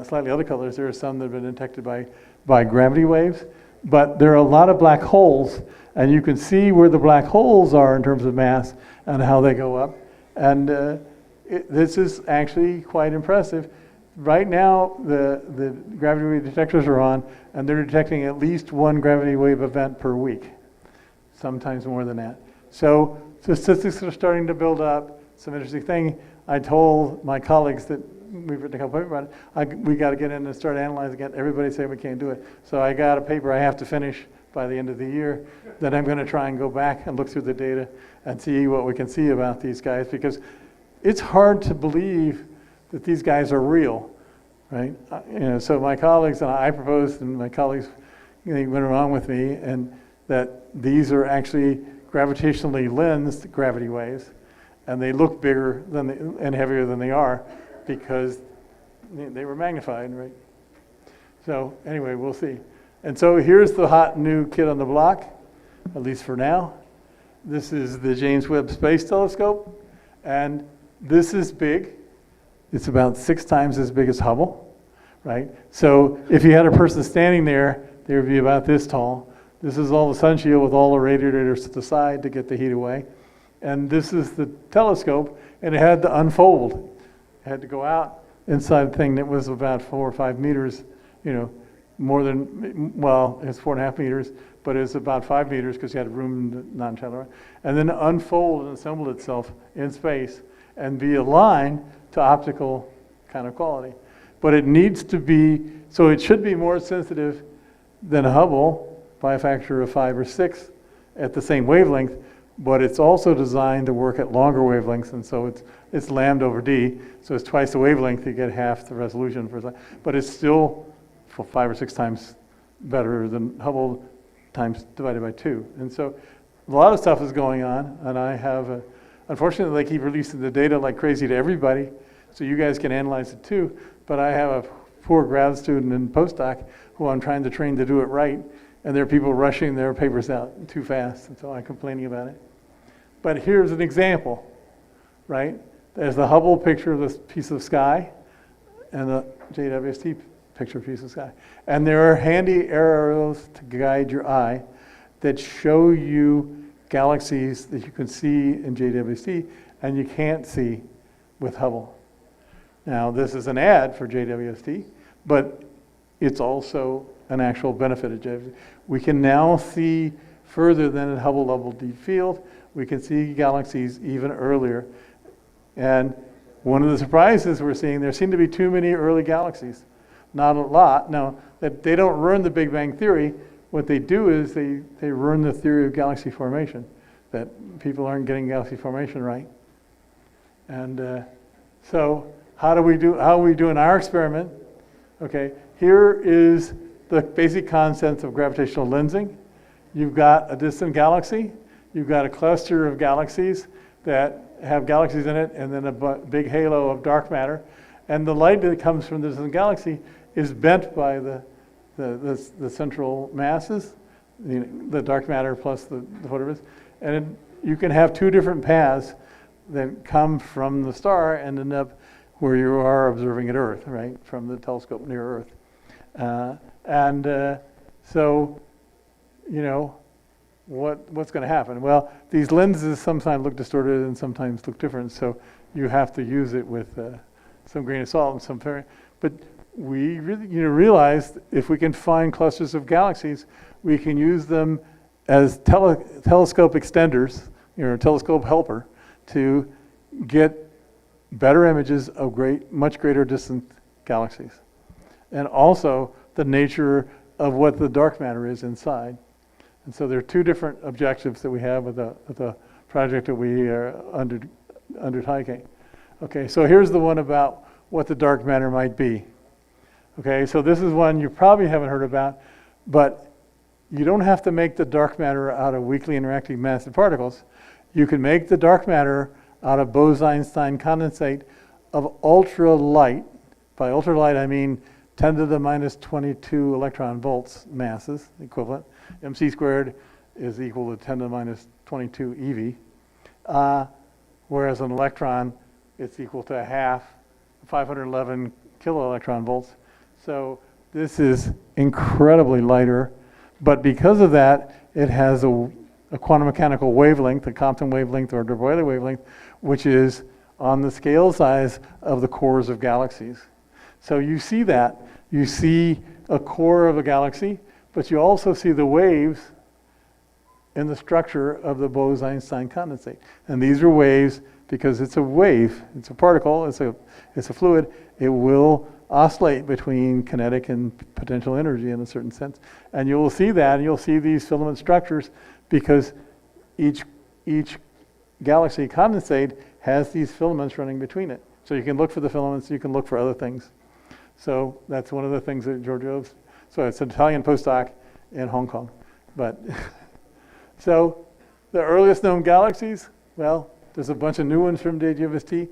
slightly other colors, there are some that have been detected by gravity waves. But there are a lot of black holes, and you can see where the black holes are in terms of mass and how they go up. And this is actually quite impressive. Right now, the gravity wave detectors are on, and they're detecting at least 1 gravity wave event per week, sometimes more than that. So statistics are starting to build up. Some interesting thing, I told my colleagues that we've written a couple papers about it, we got to get in and start analyzing it. Everybody said we can't do it. So I got a paper I have to finish by the end of the year that I'm going to try and go back and look through the data and see what we can see about these guys, because it's hard to believe that these guys are real, right? So my colleagues and I proposed, and my colleagues went along with me, and that these are actually gravitationally lensed gravity waves, and they look bigger and heavier than they are because they were magnified, right? So anyway, we'll see. And so here's the hot new kid on the block, at least for now. This is the James Webb Space Telescope, and this is big. It's about 6 times as big as Hubble, right? So if you had a person standing there, they would be about this tall. This is all the sun shield with all the radiators to the side to get the heat away. And this is the telescope, and it had to unfold. It had to go out inside the thing that was about 4 or 5 meters, you know, more than, well, it's 4.5 meters, but it's about 5 meters because you had room to not travel around, and then unfold and assemble itself in space and be aligned to optical kind of quality. But it needs to be, so it should be more sensitive than Hubble by a factor of 5 or 6 at the same wavelength, but it's also designed to work at longer wavelengths, and so it's lambda over d, so it's twice the wavelength, you get half the resolution but it's still 5 or 6 times better than Hubble times divided by 2. And so a lot of stuff is going on, and I have, unfortunately they keep releasing the data like crazy to everybody, so you guys can analyze it too, but I have a poor grad student and postdoc who I'm trying to train to do it right, and there are people rushing their papers out too fast, and so I'm complaining about it. But here's an example, right? There's the Hubble picture of this piece of sky, and the JWST picture of a piece of sky. And there are handy arrows to guide your eye that show you galaxies that you can see in JWST and you can't see with Hubble. Now, this is an ad for JWST, but it's also an actual benefit of JWST. We can now see further than at Hubble level deep field. We can see galaxies even earlier. And one of the surprises we're seeing, there seem to be too many early galaxies. Not a lot. Now, that they don't ruin the Big Bang Theory. What they do is they ruin the theory of galaxy formation, that people aren't getting galaxy formation right. And so how are we doing our experiment? Okay, here is the basic concepts of gravitational lensing. You've got a distant galaxy. You've got a cluster of galaxies that have galaxies in it, and then a big halo of dark matter. And the light that comes from the distant galaxy is bent by the central masses, the dark matter plus the photons. And you can have 2 different paths that come from the star and end up where you are observing at Earth, right, from the telescope near Earth. So, you know, what's going to happen? Well, these lenses sometimes look distorted and sometimes look different, so you have to use it with some grain of salt and some very, but we really, realized if we can find clusters of galaxies, we can use them as telescope extenders, telescope helper, to get better images of much greater distant galaxies. And also the nature of what the dark matter is inside. And so there are 2 different objectives that we have with the project that we are undertaking. Okay, so here's the one about what the dark matter might be. Okay, so this is one you probably haven't heard about, but you don't have to make the dark matter out of weakly interacting massive particles. You can make the dark matter out of Bose-Einstein condensate of ultralight. By ultralight, I mean 10 to the minus 22 electron volts masses, equivalent. MC squared is equal to 10 to the minus 22 eV. Whereas an electron, it's equal to a half, 511 kilo electron volts. So this is incredibly lighter, but because of that, it has a quantum mechanical wavelength, a Compton wavelength or a de Broglie wavelength, which is on the scale size of the cores of galaxies. So you see that. You see a core of a galaxy, but you also see the waves in the structure of the Bose-Einstein condensate. And these are waves because it's a wave, it's a particle, it's a fluid. It will oscillate between kinetic and potential energy in a certain sense. And you'll see that, and you'll see these filament structures because each galaxy condensate has these filaments running between it. So you can look for the filaments, you can look for other things. So that's one of the things that Giorgio's, so it's an Italian postdoc in Hong Kong. But so the earliest known galaxies, well, there's a bunch of new ones from JWST.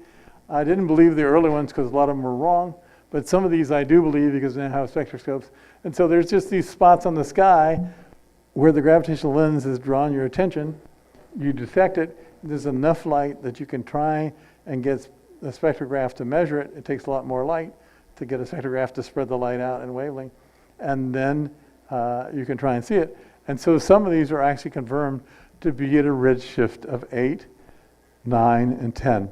I didn't believe the early ones because a lot of them were wrong, but some of these I do believe because they have spectroscopes. And so there's just these spots on the sky where the gravitational lens has drawn your attention. You detect it, there's enough light that you can try and get a spectrograph to measure it. It takes a lot more light to get a spectrograph to spread the light out in wavelength. And then you can try and see it. And so some of these are actually confirmed to be at a redshift of 8, 9, and 10.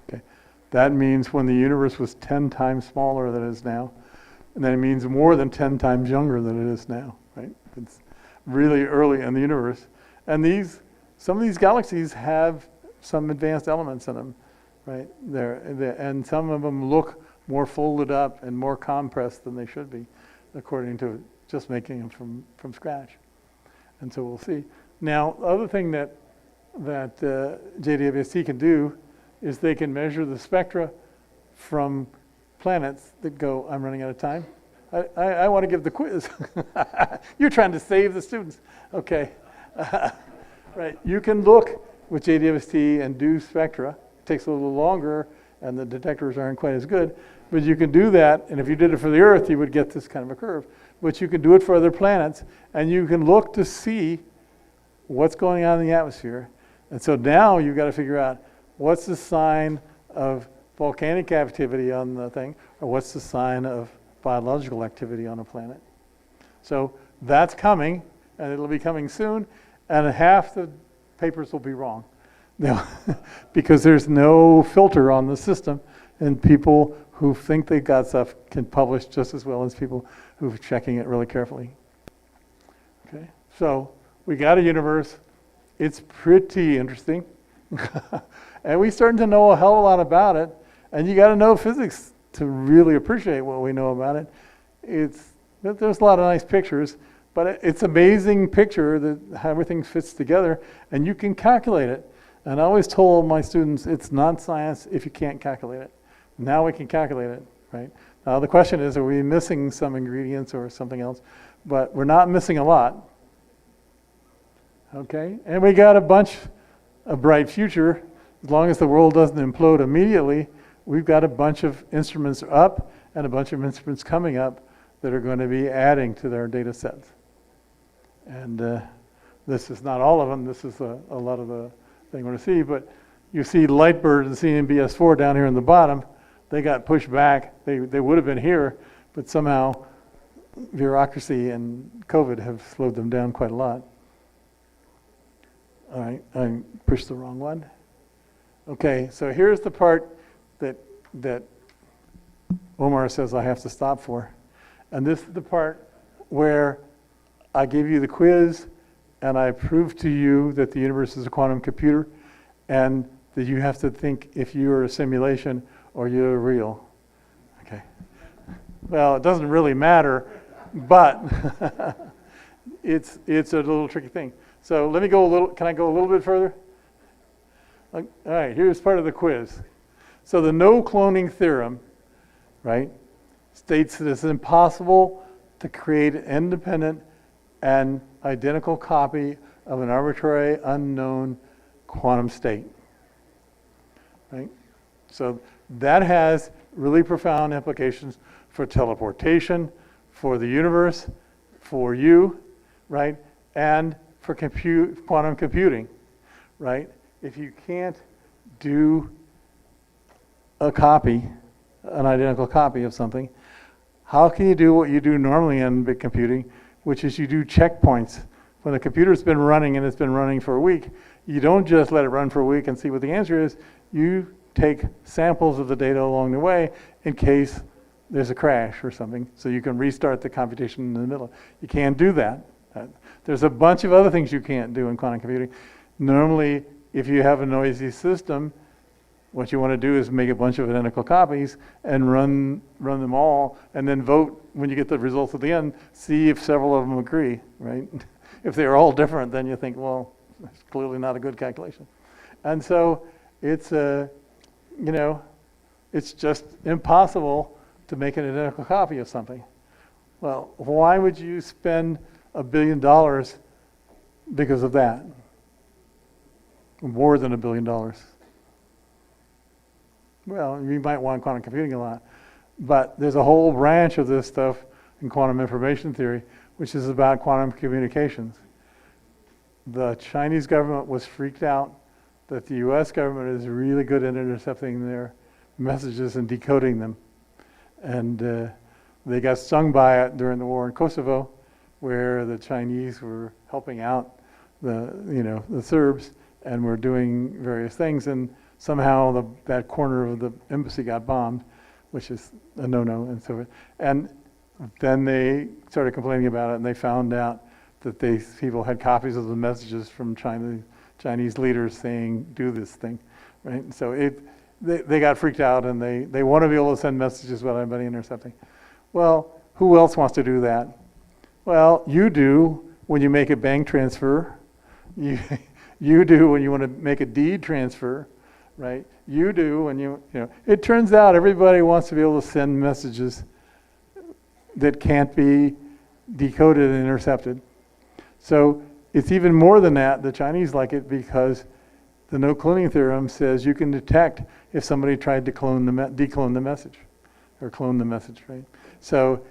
Okay. that means when the universe was 10 times smaller than it is now, and then it means more than 10 times younger than it is now, right? It's really early in the universe. And some of these galaxies have some advanced elements in them, right? And some of them look more folded up and more compressed than they should be, according to just making them from scratch. And so we'll see. Now, the other thing that JWST can do is they can measure the spectra from planets that go, I'm running out of time. I want to give the quiz. You're trying to save the students. Okay. Right. You can look with JWST and do spectra. It takes a little longer, and the detectors aren't quite as good. But you can do that, and if you did it for the Earth, you would get this kind of a curve. But you can do it for other planets, and you can look to see what's going on in the atmosphere. And so now you've got to figure out what's the sign of volcanic activity on the thing, or what's the sign of biological activity on a planet. So that's coming, and it'll be coming soon, and half the papers will be wrong. Because there's no filter on the system, and people who think they've got stuff can publish just as well as people who are checking it really carefully. Okay, so we got a universe. It's pretty interesting. And we're starting to know a hell of a lot about it. And you got to know physics to really appreciate what we know about it. There's a lot of nice pictures, but it's an amazing picture that how everything fits together, and you can calculate it. And I always told my students, it's not science if you can't calculate it. Now we can calculate it, right? Now the question is, are we missing some ingredients or something else? But we're not missing a lot. Okay, and we got a bright future. As long as the world doesn't implode immediately, we've got a bunch of instruments up and a bunch of instruments coming up that are going to be adding to their data sets. And this is not all of them. This is a lot of the thing we're going to see. But you see Lightbird and CMBS4 down here in the bottom. They got pushed back. They would have been here, but somehow bureaucracy and COVID have slowed them down quite a lot. All right, I pushed the wrong one. Okay, so here's the part that Omar says I have to stop for. And this is the part where I give you the quiz and I prove to you that the universe is a quantum computer and that you have to think if you're a simulation or you're real. Okay. Well, it doesn't really matter, but it's a little tricky thing. So let me go can I go a little bit further? All right, here's part of the quiz. So the no cloning theorem, right, states that it's impossible to create an independent and identical copy of an arbitrary unknown quantum state, right? So that has really profound implications for teleportation, for the universe, for you, right, and for quantum computing, right? If you can't do a copy, an identical copy of something, how can you do what you do normally in big computing, which is you do checkpoints. When the computer's been running and it's been running for a week, you don't just let it run for a week and see what the answer is. You take samples of the data along the way in case there's a crash or something, so you can restart the computation in the middle. You can't do that. There's a bunch of other things you can't do in quantum computing. Normally, if you have a noisy system, what you want to do is make a bunch of identical copies and run them all, and then vote when you get the results at the end, see if several of them agree, right? If they're all different, then you think, well, it's clearly not a good calculation. And so it's it's just impossible to make an identical copy of something. Well, why would you spend $1 billion because of that? More than $1 billion. Well, you might want quantum computing a lot, but there's a whole branch of this stuff in quantum information theory, which is about quantum communications. The Chinese government was freaked out that the US government is really good at intercepting their messages and decoding them. And they got stung by it during the war in Kosovo, where the Chinese were helping out the Serbs and were doing various things. And somehow that corner of the embassy got bombed, which is a no-no, and so forth. And then they started complaining about it, and they found out that these people had copies of the messages from Chinese leaders saying, do this thing, right? So they got freaked out, and they want to be able to send messages without anybody intercepting. Well, who else wants to do that? Well, you do when you make a bank transfer. You do when you want to make a deed transfer, right? You do when you know. It turns out everybody wants to be able to send messages that can't be decoded and intercepted. So it's even more than that. The Chinese like it because the no cloning theorem says you can detect if somebody tried to declone the message or clone the message, right? So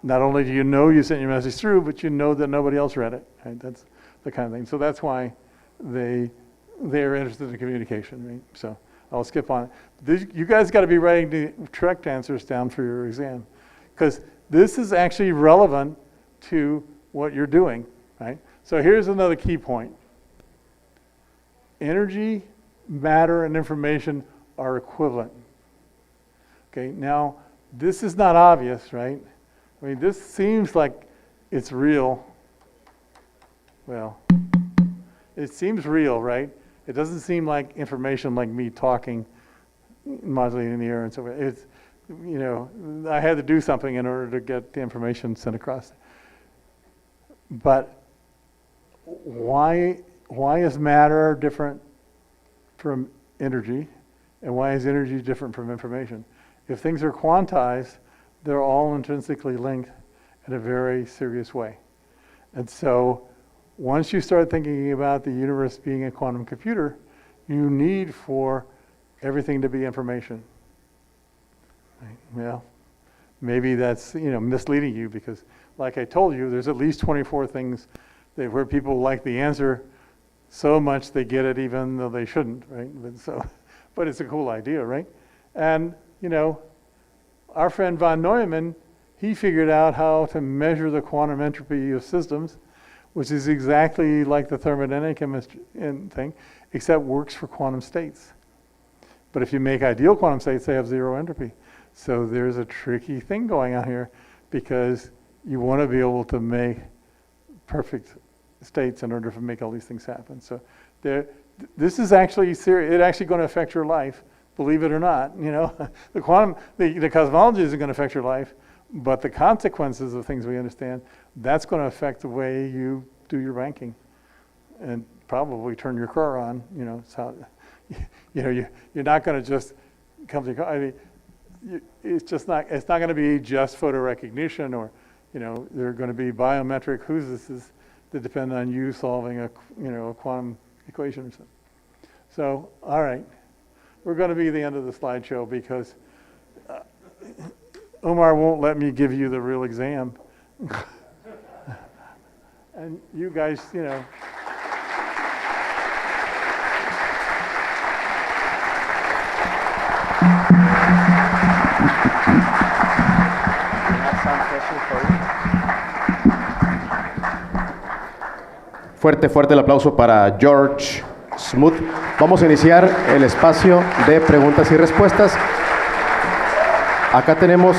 not only do you know you sent your message through, but you know that nobody else read it, right? That's the kind of thing. So that's why they're interested in communication, right? So I'll skip on it. You guys got to be writing the correct answers down for your exam, because this is actually relevant to what you're doing, right? So here's another key point. Energy, matter, and information are equivalent. Okay, now this is not obvious, right? I mean, this seems like it's real. Well, it seems real, right? It doesn't seem like information like me talking, modulating in the air and so forth. It's, you know, I had to do something in order to get the information sent across. But why is matter different from energy, and why is energy different from information? If things are quantized, they're all intrinsically linked in a very serious way. And so once you start thinking about the universe being a quantum computer, you need for everything to be information. Right? Well, maybe that's misleading you, because like I told you, there's at least 24 things where people like the answer so much they get it even though they shouldn't, right? But it's a cool idea, right? And our friend von Neumann, he figured out how to measure the quantum entropy of systems, which is exactly like the thermodynamic chemistry thing, except works for quantum states. But if you make ideal quantum states, they have zero entropy. So there's a tricky thing going on here, because you want to be able to make perfect states in order to make all these things happen. So this is actually serious. It's actually going to affect your life, believe it or not. The cosmology isn't going to affect your life, but the consequences of things we understand, that's going to affect the way you do your banking, and probably turn your car on. You're not going to just come to your car. I mean, it's not going to be just photo recognition, or there are going to be biometric who's that depend on you solving a quantum equation or something. So, all right, we're going to be the end of the slideshow, because Omar won't let me give you the real exam. And you guys, Fuerte, fuerte el aplauso para George Smoot. Vamos a iniciar el espacio de preguntas y respuestas. Acá tenemos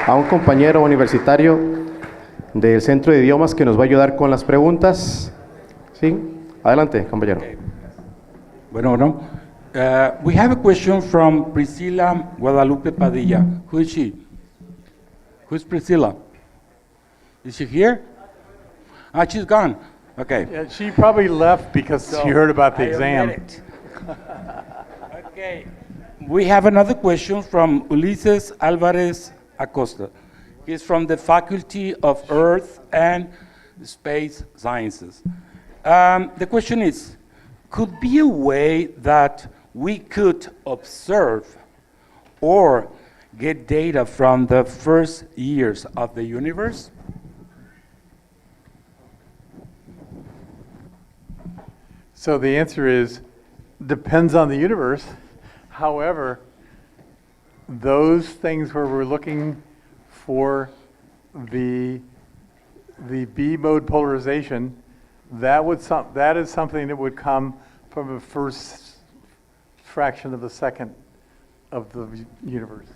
a un compañero universitario del Centro de Idiomas que nos va a ayudar con las preguntas. ¿Sí? Adelante, compañero. Okay. Bueno. We have a question from Priscilla Guadalupe Padilla. Who is she? Who's Priscilla? Is she here? She's gone. Okay. Yeah, she probably left because she heard about the exam. Okay. We have another question from Ulises Alvarez Acosta. He's from the Faculty of Earth and Space Sciences. The question is, could be a way that we could observe or get data from the first years of the universe? So the answer is, depends on the universe. However, those things where we're looking for the B mode polarization, that is something that would come from a fraction of a second of the universe.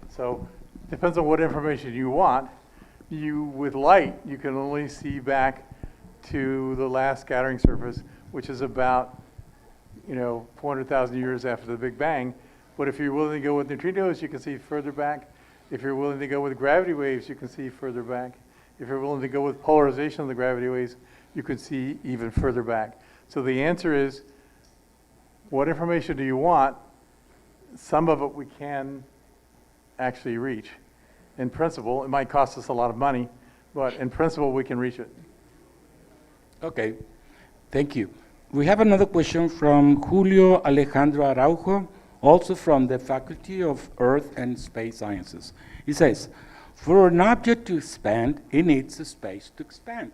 So depends on what information you want. With light, you can only see back to the last scattering surface, which is about 400,000 years after the Big Bang. But if you're willing to go with neutrinos, you can see further back. If you're willing to go with gravity waves, you can see further back. If you're willing to go with polarization of the gravity waves, you can see even further back. So the answer is, what information do you want? Some of it we can actually reach. In principle, it might cost us a lot of money, but in principle, we can reach it. Okay, thank you. We have another question from Julio Alejandro Araujo, also from the Faculty of Earth and Space Sciences. He says, for an object to expand, it needs a space to expand.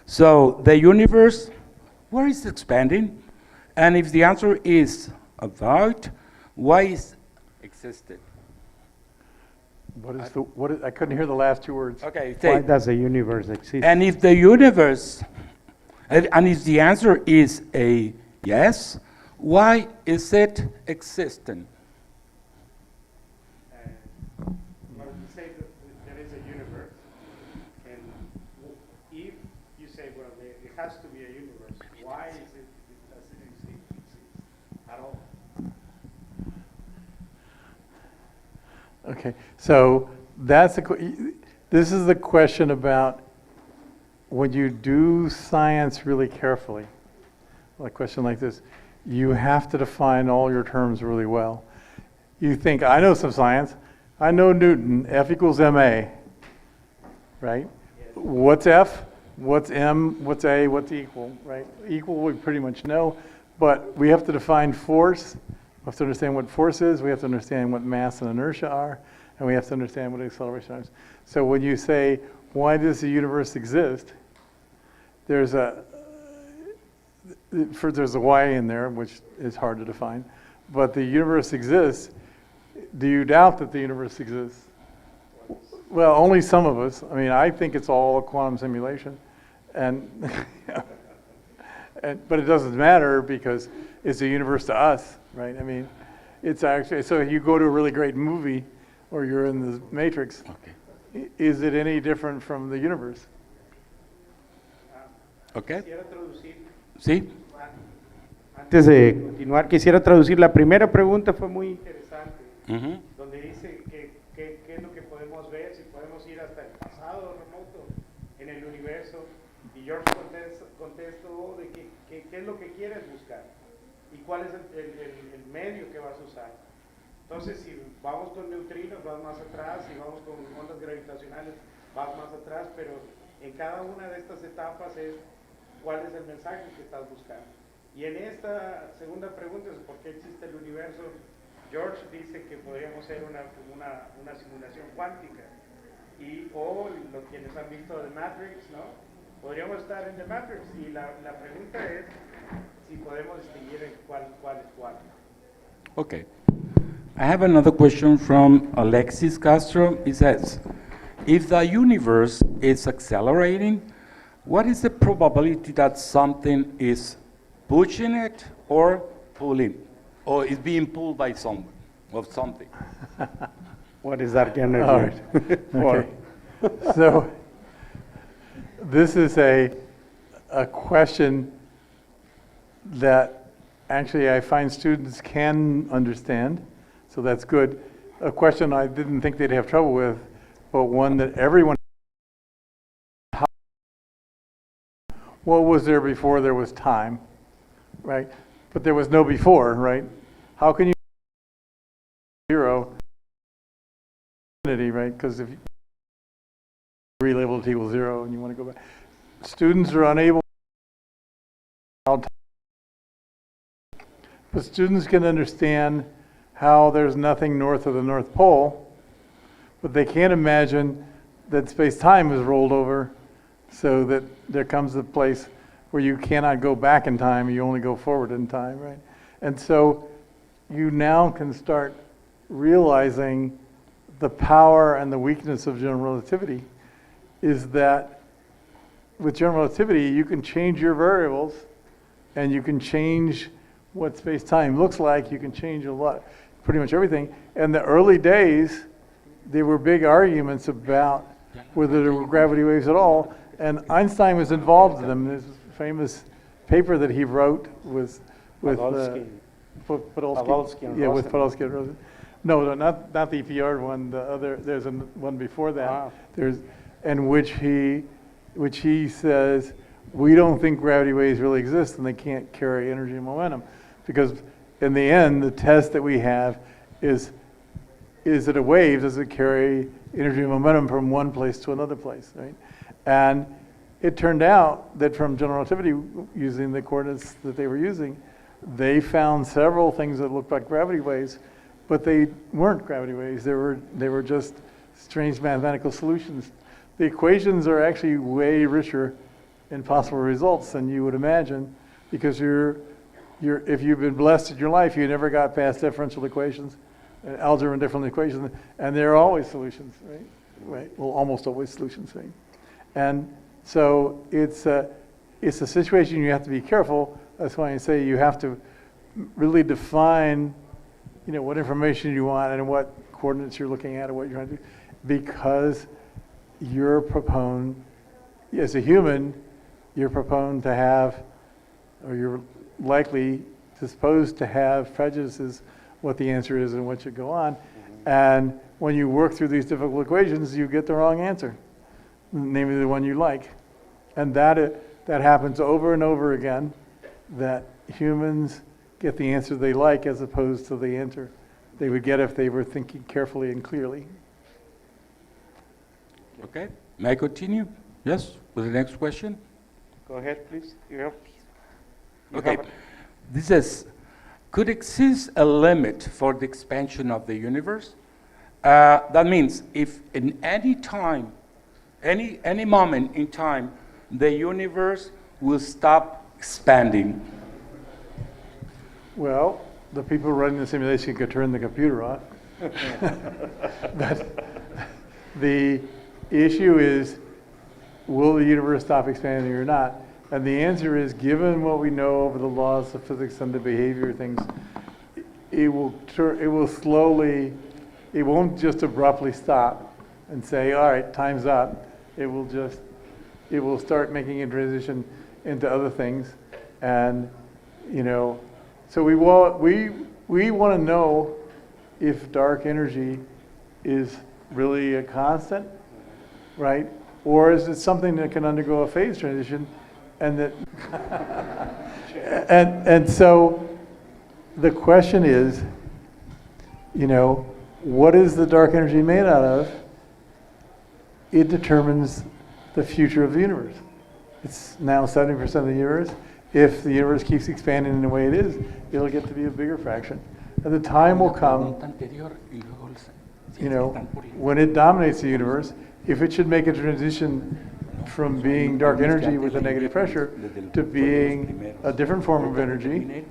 So the universe, where is it expanding? And if the answer is about, why is existed? I couldn't hear the last two words. Okay, Why does the universe exist? and if the universe, and if the answer is a yes, why is it existing? Well, you say that there is a universe, and if you say, well, it has to be a universe, why is it doesn't exist at all? Okay, so this is the question about when you do science really carefully, a question like this, you have to define all your terms really well. You think, I know some science, I know Newton, F equals ma, right? What's F, what's m, what's a, what's equal, right? Equal we pretty much know, but we have to define force. We have to understand what force is, we have to understand what mass and inertia are, and we have to understand what acceleration is. So when you say, why does the universe exist? There's a why in there, which is hard to define, but the universe exists. Do you doubt that the universe exists? Well, only some of us. I mean, I think it's all a quantum simulation, but it doesn't matter because it's a universe to us, right? I mean, it's actually, so you go to a really great movie or you're in the Matrix, is it any different from the universe? Okay, Quisiera traducir. ¿sí? Antes de continuar, quisiera traducir. La primera pregunta fue muy interesante, Mhm. donde dice qué es lo que podemos ver, si podemos ir hasta el pasado remoto en el universo. Y George contestó de qué es lo que quieres buscar y cuál es el medio que vas a usar. Entonces, si vamos con neutrinos, vas más atrás, si vamos con ondas gravitacionales, vas más atrás, pero en cada una de estas etapas es cuál es el mensaje que estás buscando. Y en esta segunda pregunta es por qué existe el universo. George dice que podríamos ser una simulación cuántica. O los quienes han visto The Matrix, ¿no? Podríamos estar en The Matrix. Y la pregunta es si podemos distinguir cuál es cuál. Okay. I have another question from Alexis Castro. He says, if the universe is accelerating, what is the probability that something is pushing it or pulling, or is being pulled by someone or something? What is dark energy? All right. Okay. So this is a question that actually I find students can understand, so that's good. A question I didn't think they'd have trouble with, but one that everyone. What was there before there was time, right? But there was no before, right? How can you zero infinity, right? Because if you relabel it equals 0 and you want to go back, students are unable. But students can understand how there's nothing north of the North Pole, but they can't imagine that space-time is rolled over so that there comes a place where you cannot go back in time, you only go forward in time, right? And so you now can start realizing the power and the weakness of general relativity is that with general relativity, you can change your variables and you can change what space-time looks like, you can change a lot, pretty much everything. In the early days, there were big arguments about whether there were gravity waves at all, and Einstein was involved in them. There's a famous paper that he wrote with Podolsky. Podolsky. Podolsky and Yeah, with Rosen. Podolsky and Rosen. No, not the EPR one. The other, there's one before that. Wow. There's, and which he says, we don't think gravity waves really exist, and they can't carry energy and momentum, because in the end, the test that we have is that a wave does it carry energy and momentum from one place to another place, right? And it turned out that from general relativity, using the coordinates that they were using, they found several things that looked like gravity waves, but they weren't gravity waves. They were just strange mathematical solutions. The equations are actually way richer in possible results than you would imagine, because if you've been blessed in your life, you never got past differential equations, algebra and differential equations, and they're always solutions, right? Right. Well, almost always solutions, right? And so it's a situation you have to be careful. That's why I say you have to really define, what information you want and what coordinates you're looking at and what you're trying to do, because you're prone, as a human, you're prone to have, or you're likely disposed to have prejudices what the answer is and what should go on. And when you work through these difficult equations, you get the wrong answer, namely the one you like. And that happens over and over again, that humans get the answer they like as opposed to the answer they would get if they were thinking carefully and clearly. Okay, may I continue? Yes, with the next question? Go ahead, please. You Okay, have it. this is, could exist a limit for the expansion of the universe? That means if in any time, any moment in time, the universe will stop expanding. Well, the people running the simulation could turn the computer on. But the issue is, will the universe stop expanding or not? And the answer is, given what we know of the laws of physics and the behavior of things, it will slowly, it won't just abruptly stop and say, all right, time's up. It will start making a transition into other things. And, so we want to know if dark energy is really a constant, right? Or is it something that can undergo a phase transition, and that and so the question is, what is the dark energy made out of? It determines the future of the universe. It's now 70% of the universe. If the universe keeps expanding in the way it is, it'll get to be a bigger fraction. And the time will come, when it dominates the universe, if it should make a transition from being dark energy with a negative pressure to being a different form of energy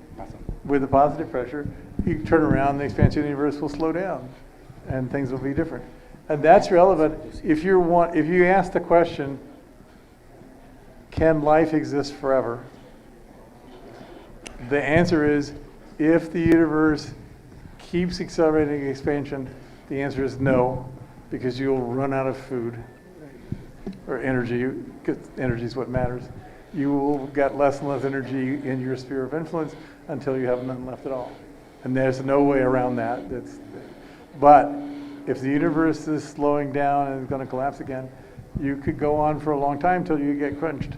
with a positive pressure, you turn around, the expansion of the universe will slow down and things will be different. And that's relevant if you ask the question, can life exist forever? The answer is, if the universe keeps accelerating expansion, the answer is no, because you'll run out of food or energy, because energy is what matters. You will get less and less energy in your sphere of influence until you have none left at all. And there's no way around that. But if the universe is slowing down and is going to collapse again, you could go on for a long time until you get crunched.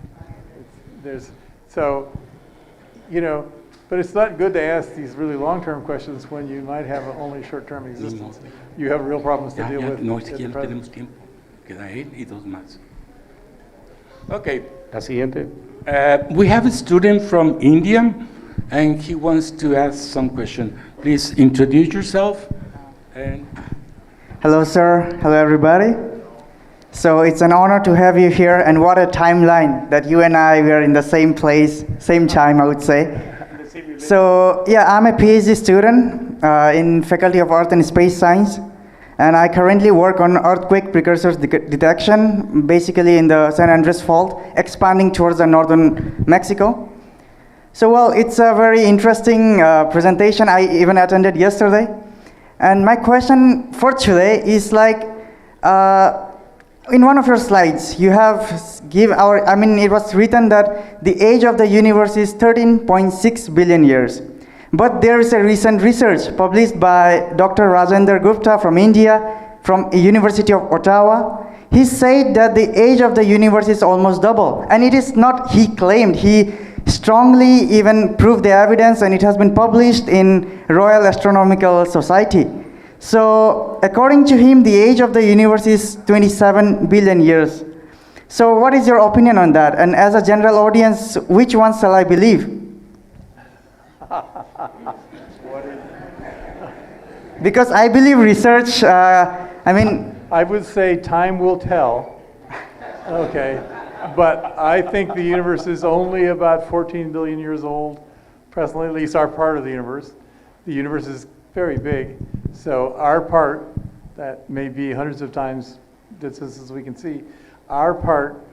But it's not good to ask these really long-term questions when you might have only short-term existence. You have real problems to deal with. No, es at que ya the no present. tenemos tiempo. Queda él y dos más. Okay, La siguiente. we have a student from India, and he wants to ask some question. Please introduce yourself. And Hello, sir. Hello, everybody. So it's an honor to have you here, and what a timeline that you and I were in the same place, same time, I would say. So yeah, I'm a PhD student in Faculty of Earth and Space Science, and I currently work on earthquake precursors detection, basically in the San Andres Fault, expanding towards the northern Mexico. So, well, it's a very interesting presentation. I even attended yesterday. And my question for today is like, in one of your slides, you have it was written that the age of the universe is 13.6 billion years. But there is a recent research published by Dr. Rajendra Gupta from India, from University of Ottawa. He said that the age of the universe is almost double. And it is not he claimed, he strongly even proved the evidence, and it has been published in Royal Astronomical Society. So according to him, the age of the universe is 27 billion years. So what is your opinion on that? And as a general audience, which one shall I believe? Because I believe research, I would say time will tell. Okay. But I think the universe is only about 14 billion years old, presently, at least our part of the universe. The universe is very big, so our part, that may be hundreds of times distances we can see, our part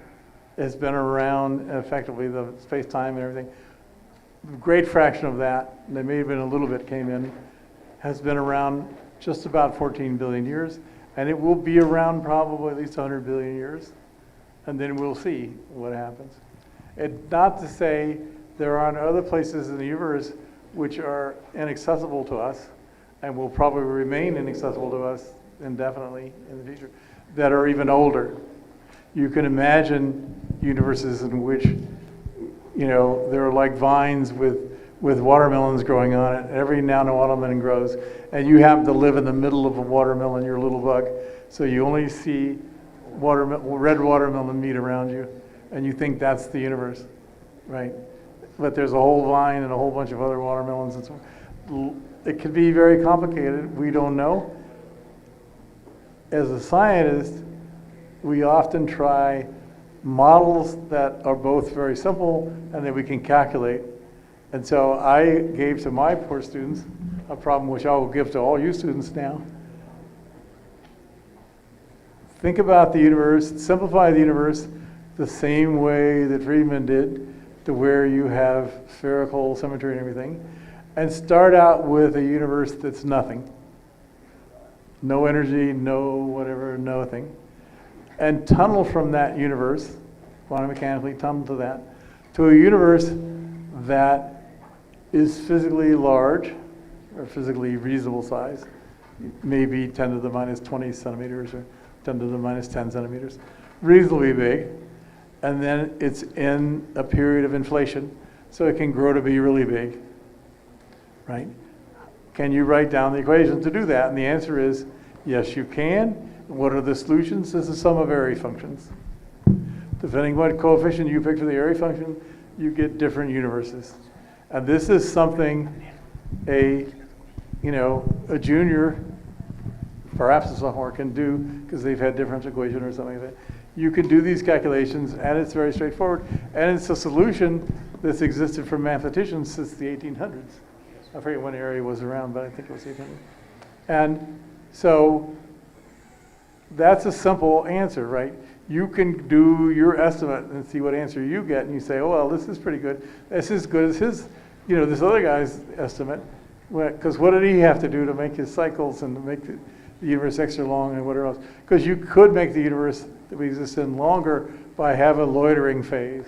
has been around, effectively, the space-time and everything. A great fraction of that, there may have been a little bit came in, has been around just about 14 billion years, and it will be around probably at least 100 billion years. And then we'll see what happens. It's not to say there aren't other places in the universe which are inaccessible to us and will probably remain inaccessible to us indefinitely in the future, that are even older. You can imagine universes in which, they're like vines with watermelons growing on it. Every now and then a watermelon grows, and you happen to live in the middle of a watermelon, you're a little bug, so you only see red watermelon meat around you, and you think that's the universe, right? But there's a whole vine and a whole bunch of other watermelons, and so it could be very complicated. We don't know. As a scientist, we often try models that are both very simple and that we can calculate. And so I gave to my poor students a problem which I will give to all you students now. Think about the universe, simplify the universe the same way that Friedman did, to where you have spherical symmetry and everything, and start out with a universe that's nothing. No energy, no whatever, nothing. And tunnel from that universe, quantum mechanically tunnel to a universe that is physically large, or physically reasonable size, maybe 10 to the minus 20 centimeters, or 10 to the minus 10 centimeters, reasonably big, and then it's in a period of inflation, so it can grow to be really big, right? Can you write down the equation to do that? And the answer is, yes, you can. What are the solutions? This is the sum of area functions. Depending what coefficient you pick for the area function, you get different universes. And this is something a junior, perhaps a sophomore, can do because they've had differential equation or something like that. You can do these calculations, and it's very straightforward. And it's a solution that's existed for mathematicians since the 1800s. I forget when area was around, but I think it was 1800. And so that's a simple answer, right? You can do your estimate and see what answer you get, and you say, oh, well, this is pretty good. This is as good as his, this other guy's estimate. Because what did he have to do to make his cycles and to make the universe extra long and whatever else? Because you could make the universe that we exist in longer by having a loitering phase.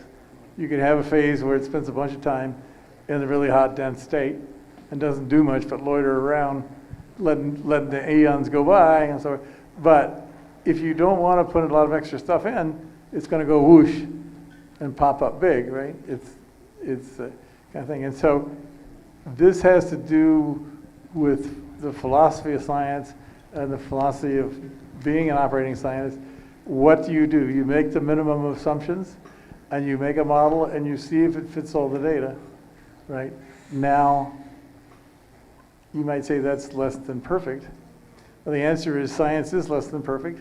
You can have a phase where it spends a bunch of time in the really hot, dense state and doesn't do much but loiter around, letting the eons go by and so on. But if you don't want to put a lot of extra stuff in, it's going to go whoosh and pop up big, right? It's the kind of thing. And so this has to do with the philosophy of science and the philosophy of being an operating scientist. What do? You make the minimum of assumptions, and you make a model, and you see if it fits all the data, right? Now, you might say that's less than perfect. Well, the answer is science is less than perfect.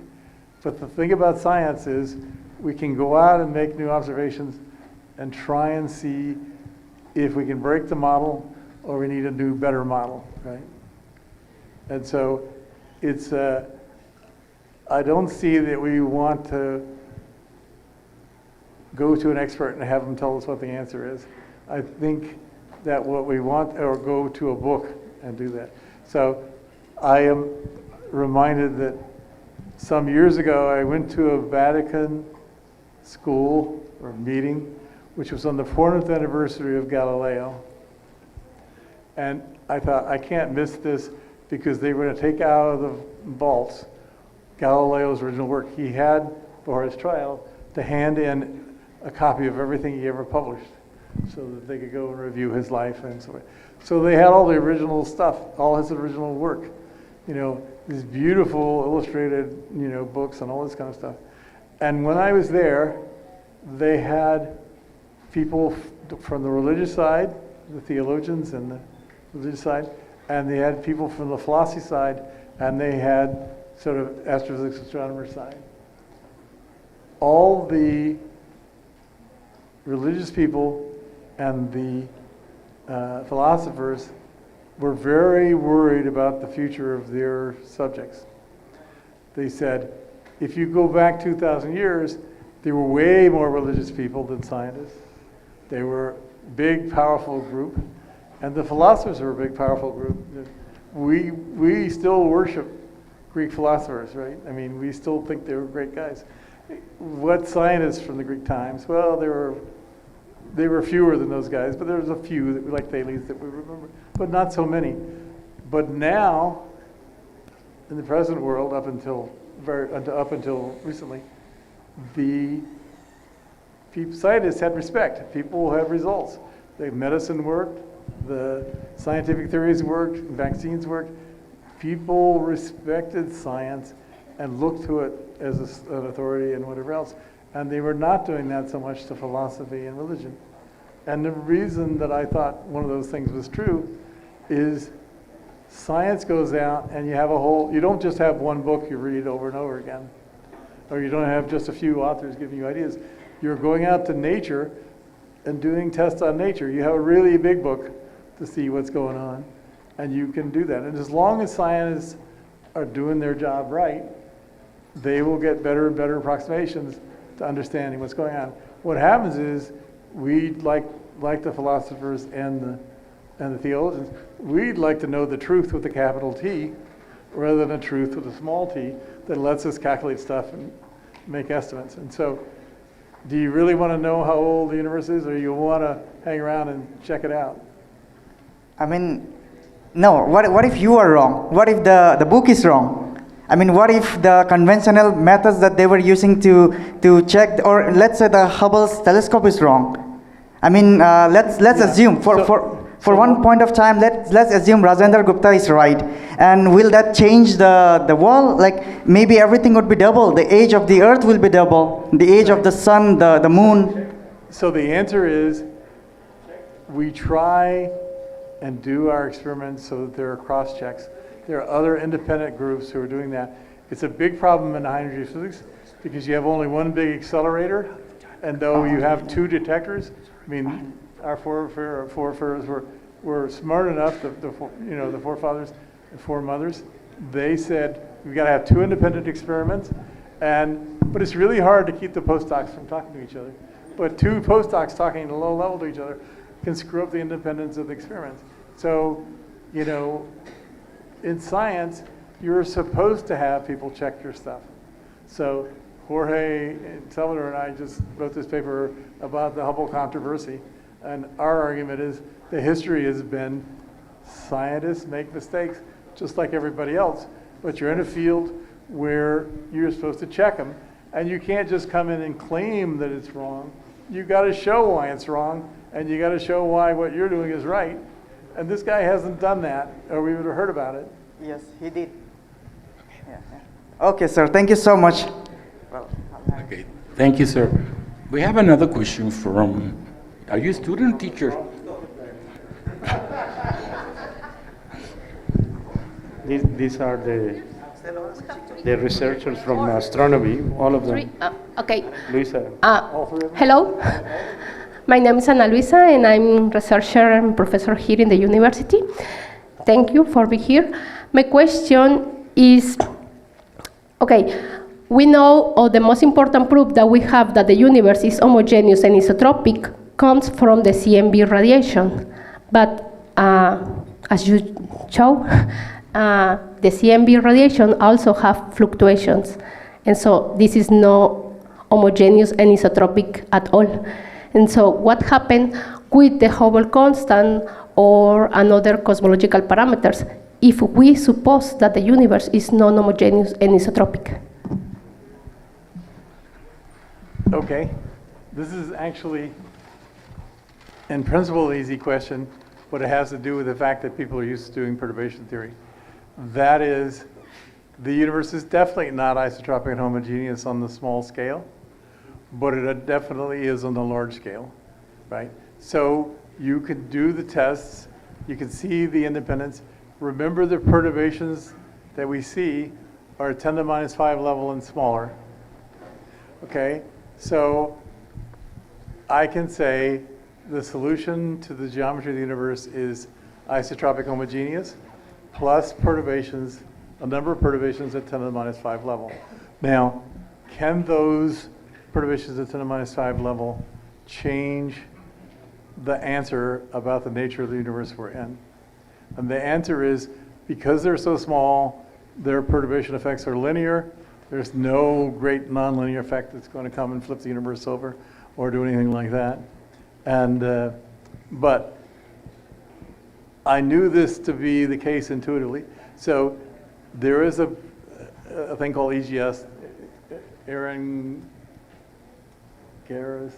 But the thing about science is we can go out and make new observations and try and see if we can break the model or we need a new, better model, right? And so it's, I don't see that we want to go to an expert and have them tell us what the answer is. I think that what we want, or go to a book and do that. So I am reminded that some years ago I went to a Vatican school or meeting, which was on the 400th anniversary of Galileo. And I thought, I can't miss this, because they were going to take out of the vaults Galileo's original work. He had, for his trial, to hand in a copy of everything he ever published, so that they could go and review his life and so on. So they had all the original stuff, all his original work, you know, these beautiful illustrated, you know, books and all this kind of stuff. And when I was there, they had people from the religious side, the theologians and the religious side, and they had people from the philosophy side, and they had sort of astrophysics astronomer side. All the religious people and the philosophers were very worried about the future of their subjects. They said, if you go back 2,000 years, there were way more religious people than scientists. They were a big, powerful group, and the philosophers were a big, powerful group. We still worship Greek philosophers, right? I mean, we still think they were great guys. What scientists from the Greek times? Well, they were fewer than those guys, but there was a few, that, like Thales, that we remember, but not so many. But now, in the present world, up until recently, the scientists had respect. People had results. The medicine worked, the scientific theories worked, vaccines worked. People respected science and looked to it as an authority and whatever else. And they were not doing that so much to philosophy and religion. And the reason that I thought one of those things was true is science goes out and you have you don't just have one book you read over and over again, or you don't have just a few authors giving you ideas. You're going out to nature and doing tests on nature. You have a really big book to see what's going on, and you can do that. And as long as scientists are doing their job right, they will get better and better approximations to understanding what's going on. What happens is, we like the philosophers and the theologians, we'd like to know the truth with a capital T rather than a truth with a small t that lets us calculate stuff and make estimates. And so, do you really want to know how old the universe is, or you want to hang around and check it out? I mean, no, what if you are wrong? What if the book is wrong? I mean, what if the conventional methods that they were using to check, or let's say the Hubble's telescope is wrong? I mean, let's assume for one point of time, let's assume Rajendra Gupta is right. And will that change the world? Like, maybe everything would be double. The age of the earth will be double. The age of the sun, the moon. So the answer is, we try and do our experiments so that there are cross checks. There are other independent groups who are doing that. It's a big problem in high energy physics because you have only one big accelerator, and though you have two detectors, I mean, our forefathers were smart enough, the forefathers and foremothers, they said, we've got to have two independent experiments, but it's really hard to keep the postdocs from talking to each other. But two postdocs talking at a low level to each other can screw up the independence of the experiments. So, in science, you're supposed to have people check your stuff. So Jorge and Salvador and I just wrote this paper about the Hubble controversy. And our argument is the history has been scientists make mistakes just like everybody else, but you're in a field where you're supposed to check them. And you can't just come in and claim that it's wrong. You got to show why it's wrong, and you got to show why what you're doing is right. And this guy hasn't done that, or we would have heard about it. Yes, he did. Yeah. Okay, sir. Thank you so much. Okay, thank you, sir. We have another question from, are you a student, teacher? These are the researchers from astronomy, all of them. Okay. Luisa. Hello. My name is Ana Luisa, and I'm researcher and professor here in the university. Thank you for being here. My question is, okay, we know, or the most important proof that we have that the universe is homogeneous and isotropic comes from the CMB radiation. But as you show, the CMB radiation also have fluctuations. And so this is no homogeneous anisotropic at all. And so what happened with the Hubble constant or another cosmological parameters if we suppose that the universe is non-homogeneous anisotropic? Okay, this is actually, in principle, an easy question, but it has to do with the fact that people are used to doing perturbation theory. That is, the universe is definitely not isotropic and homogeneous on the small scale, but it definitely is on the large scale, right? So you could do the tests, you can see the independence. Remember, the perturbations that we see are 10 to the minus 5 level and smaller, okay? So I can say the solution to the geometry of the universe is isotropic homogeneous plus perturbations, a number of perturbations at 10 to the minus 5 level. Now, can those perturbations at 10 to the minus 5 level change the answer about the nature of the universe we're in? And the answer is, because they're so small, their perturbation effects are linear. There's no great nonlinear effect that's going to come and flip the universe over or do anything like that. And but I knew this to be the case intuitively. So there is a thing called EGS, Aaron Garris,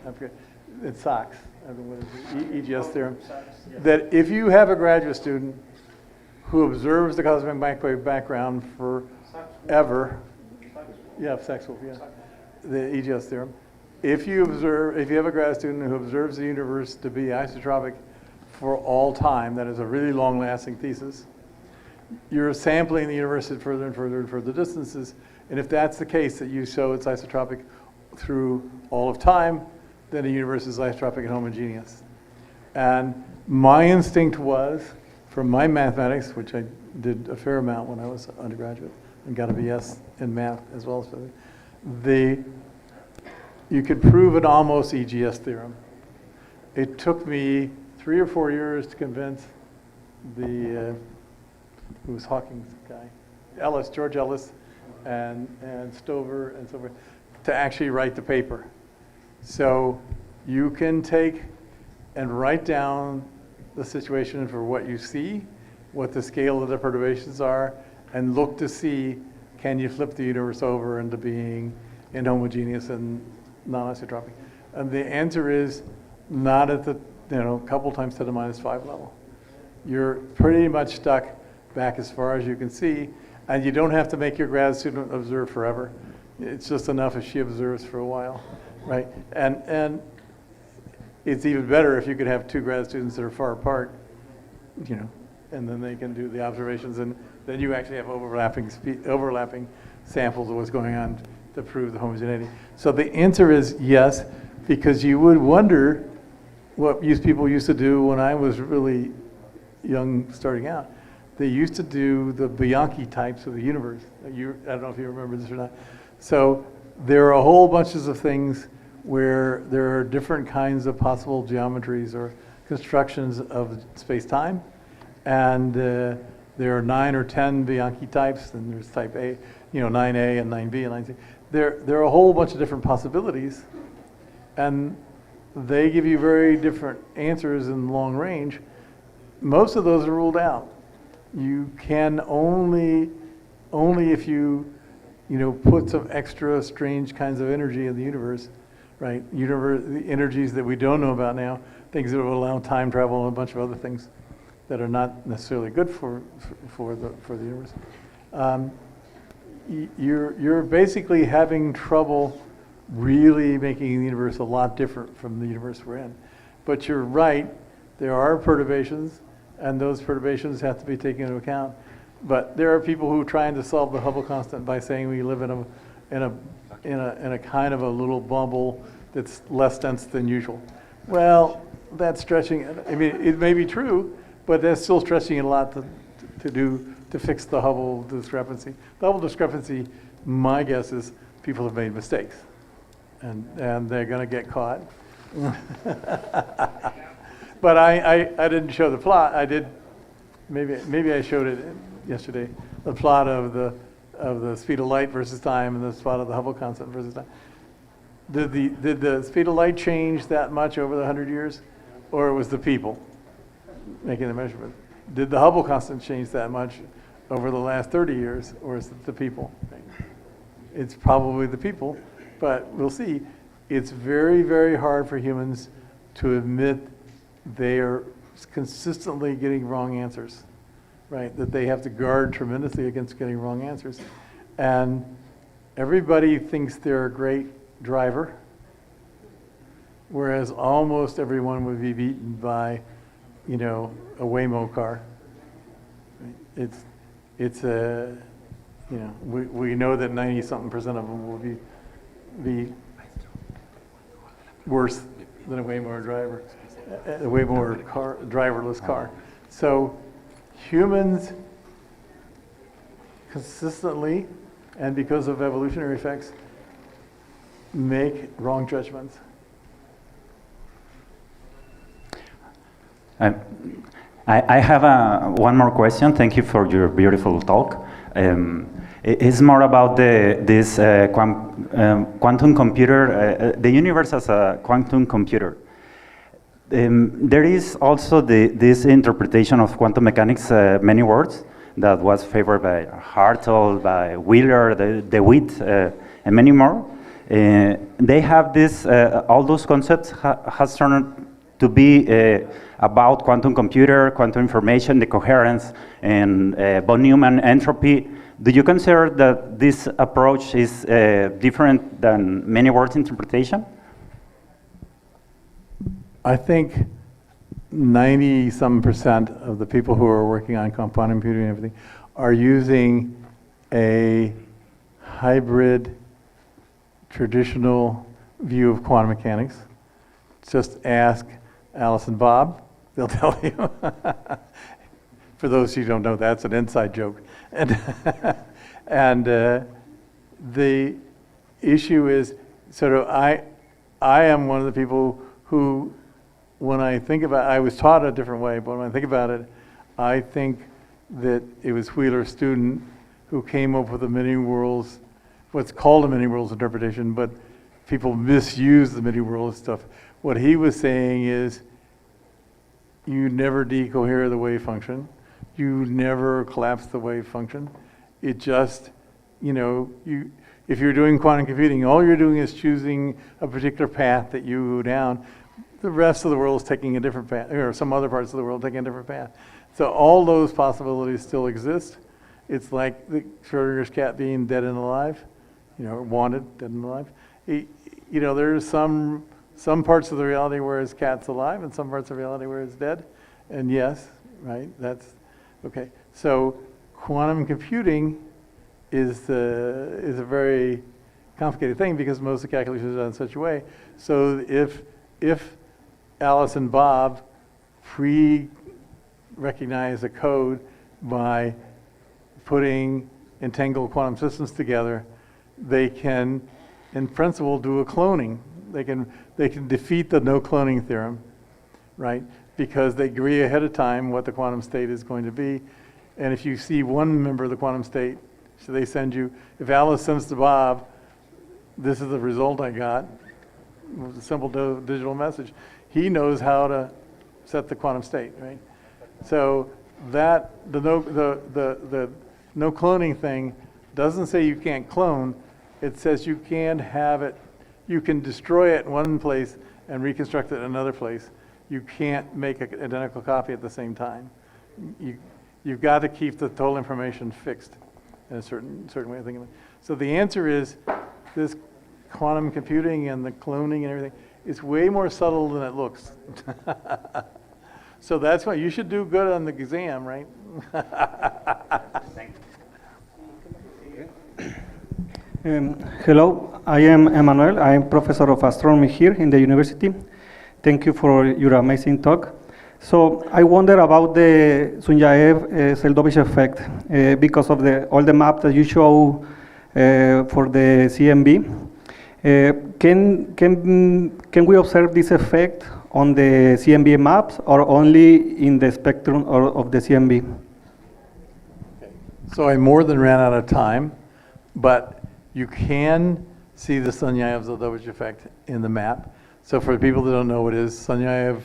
I forget, it's SOX, I don't know what it is, EGS theorem, that if you have a graduate student who observes the cosmic microwave background forever, yeah, Saxwolf, yeah, the EGS theorem. If you have a grad student who observes the universe to be isotropic for all time, that is a really long-lasting thesis, you're sampling the universe at further and further and further distances, and if that's the case, that you show it's isotropic through all of time, then the universe is isotropic and homogeneous. And my instinct was, from my mathematics, which I did a fair amount when I was undergraduate, and got a BS in math as well as physics, you could prove an almost EGS theorem. It took me 3 or 4 years to convince who was Hawking's guy, George Ellis, and Stover and so forth, to actually write the paper. So you can take and write down the situation for what you see, what the scale of the perturbations are, and look to see, can you flip the universe over into being inhomogeneous and non-isotropic? And the answer is not at the couple times 10 to the minus 5 level. You're pretty much stuck back as far as you can see, and you don't have to make your grad student observe forever. It's just enough if she observes for a while, right? And it's even better if you could have 2 grad students that are far apart, and then they can do the observations, and then you actually have overlapping samples of what's going on to prove the homogeneity. So the answer is yes, because you would wonder what people used to do when I was really young starting out. They used to do the Bianchi types of the universe. I don't know if you remember this or not. So there are a whole bunches of things where there are different kinds of possible geometries or constructions of space-time. And there are 9 or 10 Bianchi types, and there's type A, 9A and 9B and 9C. There are a whole bunch of different possibilities, and they give you very different answers in long range. Most of those are ruled out. You can only if you put some extra strange kinds of energy in the universe, right? The energies that we don't know about now, things that will allow time travel and a bunch of other things that are not necessarily good for the universe. You're basically having trouble really making the universe a lot different from the universe we're in. But you're right, there are perturbations, and those perturbations have to be taken into account. But there are people who are trying to solve the Hubble constant by saying we live in a kind of a little bubble that's less dense than usual. Well, that's stretching it. I mean, it may be true, but that's still stretching it a lot to fix the Hubble discrepancy. The Hubble discrepancy, my guess is people have made mistakes, and they're going to get caught. But I didn't show the plot. I did, maybe I showed it yesterday, the plot of the speed of light versus time and the plot of the Hubble constant versus time. Did the speed of light change that much over the 100 years? Or it was the people making the measurement? Did the Hubble constant change that much over the last 30 years? Or is it the people? It's probably the people, but we'll see. It's very, very hard for humans to admit they are consistently getting wrong answers, right? That they have to guard tremendously against getting wrong answers. And everybody thinks they're a great driver, whereas almost everyone would be beaten by, you know, a Waymo car. It's a, you know, we know that 90-something% of them will be worse than a Waymo driver, a Waymo car, driverless car. So humans consistently, and because of evolutionary effects, make wrong judgments. I have one more question. Thank you for your beautiful talk. It's more about this quantum computer, the universe as a quantum computer. There is also this interpretation of quantum mechanics, many words, that was favored by Hartle, by Wheeler, DeWitt, and many more. They have this, all those concepts has turned to be about quantum computer, quantum information, the coherence, and von Neumann entropy. Do you consider that this approach is different than many words interpretation? I think 90-some% of the people who are working on quantum computing and everything are using a hybrid traditional view of quantum mechanics. Just ask Alice and Bob, they'll tell you. For those who don't know, that's an inside joke. And the issue is sort of, I am one of the people who, when I think about, I was taught a different way, but when I think about it, I think that it was Wheeler's student who came up with the many worlds, what's called a many worlds interpretation, but people misuse the many worlds stuff. What he was saying is, you never decohere the wave function. You never collapse the wave function. It just, you know, if you're doing quantum computing, all you're doing is choosing a particular path that you go down. The rest of the world is taking a different path, or some other parts of the world taking a different path. So all those possibilities still exist. It's like the Schrodinger's cat being dead and alive, you know, wanted, dead and alive. You know, there's some parts of the reality where his cat's alive and some parts of reality where it's dead. And yes, right, that's, okay. So quantum computing is a very complicated thing because most of the calculations are done in such a way. So if Alice and Bob pre-recognize a code by putting entangled quantum systems together, they can, in principle, do a cloning. They can defeat the no cloning theorem, right? Because they agree ahead of time what the quantum state is going to be. And if you see one member of the quantum state, so they send you, if Alice sends to Bob, this is the result I got, it was a simple digital message, he knows how to set the quantum state, right? So that, the no cloning thing doesn't say you can't clone, it says you can have it, you can destroy it in one place and reconstruct it in another place. You can't make an identical copy at the same time. You've got to keep the total information fixed in a certain way of thinking of it. So the answer is this quantum computing and the cloning and everything is way more subtle than it looks. So that's why you should do good on the exam, right? Thank you. Hello, I am Emmanuel. I am professor of astronomy here in the university. Thank you for your amazing talk. So I wonder about the Sunyaev-Seldovich effect because of all the maps that you show for the CMB. Can we observe this effect on the CMB maps or only in the spectrum of the CMB? So I more than ran out of time, but you can see the Sunyaev-Zeldovich effect in the map. So for people that don't know what it is, Sunyaev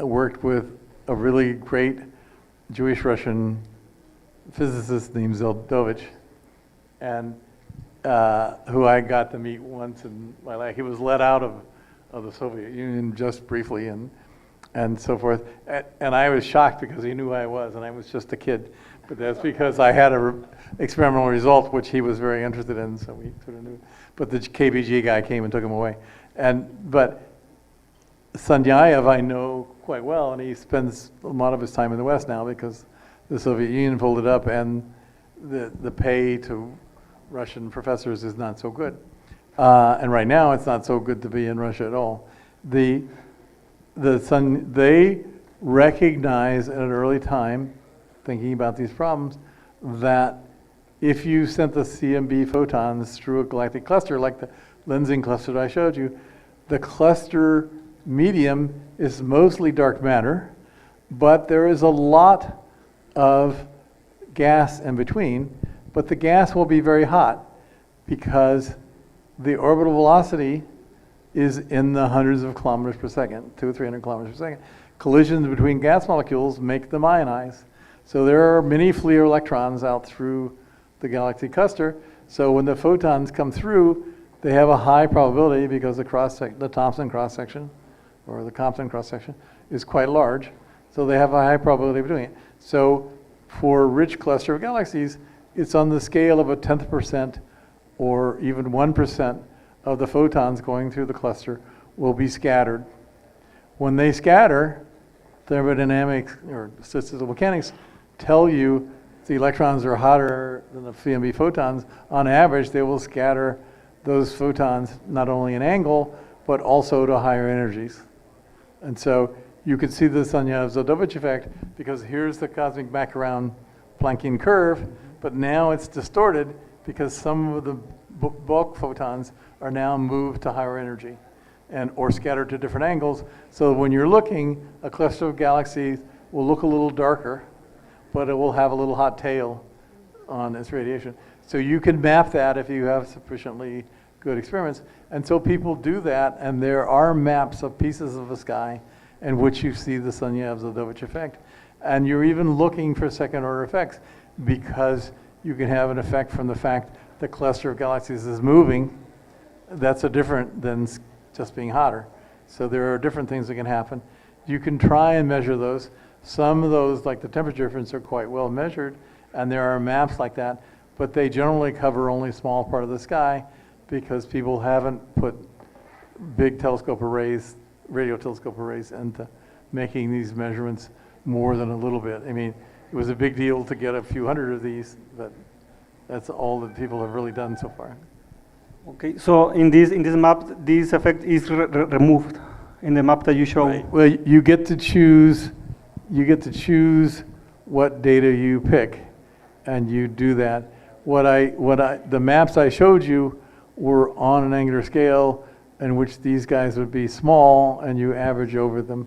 worked with a really great Jewish-Russian physicist named Zeldovich, and who I got to meet once in my life. He was let out of the Soviet Union just briefly and so forth. And I was shocked because he knew who I was, and I was just a kid. But that's because I had an experimental result, which he was very interested in, so we sort of knew. But the KBG guy came and took him away. But Sunyaev I know quite well, and he spends a lot of his time in the West now because the Soviet Union folded up, and the pay to Russian professors is not so good. And right now, it's not so good to be in Russia at all. They recognize at an early time, thinking about these problems, that if you sent the CMB photons through a galactic cluster, like the lensing cluster that I showed you, the cluster medium is mostly dark matter, but there is a lot of gas in between, but the gas will be very hot because the orbital velocity is in the hundreds of kilometers per second, 200 or 300 kilometers per second. Collisions between gas molecules make them ionize. So there are many FLIR electrons out through the galaxy cluster. So when the photons come through, they have a high probability because the Thomson cross-section or the Compton cross-section is quite large. So they have a high probability of doing it. So for a rich cluster of galaxies, it's on the scale of a 1/10% or even 1% of the photons going through the cluster will be scattered. When they scatter, thermodynamics or statistical mechanics tell you the electrons are hotter than the CMB photons. On average, they will scatter those photons not only in angle, but also to higher energies. And so you can see this Sunyaev-Zeldovich effect because here's the cosmic background Planckian curve, but now it's distorted because some of the bulk photons are now moved to higher energy or scattered to different angles. So when you're looking, a cluster of galaxies will look a little darker, but it will have a little hot tail on its radiation. So you can map that if you have sufficiently good experiments. And so people do that, and there are maps of pieces of the sky in which you see the Sunyaev-Zeldovich effect. And you're even looking for second order effects because you can have an effect from the fact the cluster of galaxies is moving. That's different than just being hotter. So there are different things that can happen. You can try and measure those. Some of those, like the temperature difference, are quite well measured, and there are maps like that, but they generally cover only a small part of the sky because people haven't put big telescope arrays, radio telescope arrays, into making these measurements more than a little bit. I mean, it was a big deal to get a few hundred of these, but that's all that people have really done so far. Okay, so in this map, this effect is removed in the map that you show. Right. Well, you get to choose what data you pick, and you do that. The maps I showed you were on an angular scale in which these guys would be small, and you average over them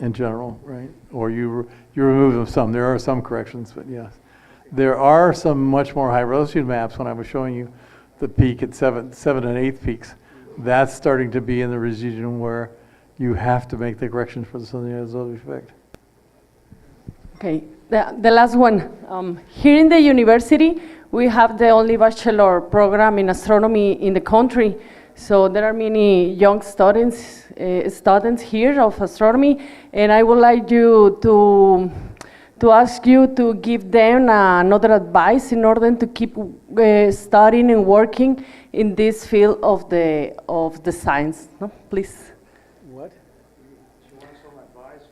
in general, right? Or you remove them some. There are some corrections, but yes. There are some much more high resolution maps when I was showing you the peak at 7 and 8 peaks. That's starting to be in the region where you have to make the corrections for the Sunyaev-Zeldovich effect. Okay, the last one. Here in the university, we have the only bachelor program in astronomy in the country. So there are many young students here of astronomy, and I would like you to ask you to give them another advice in order to keep studying and working in this field of the science. No, please. What? She wants some advice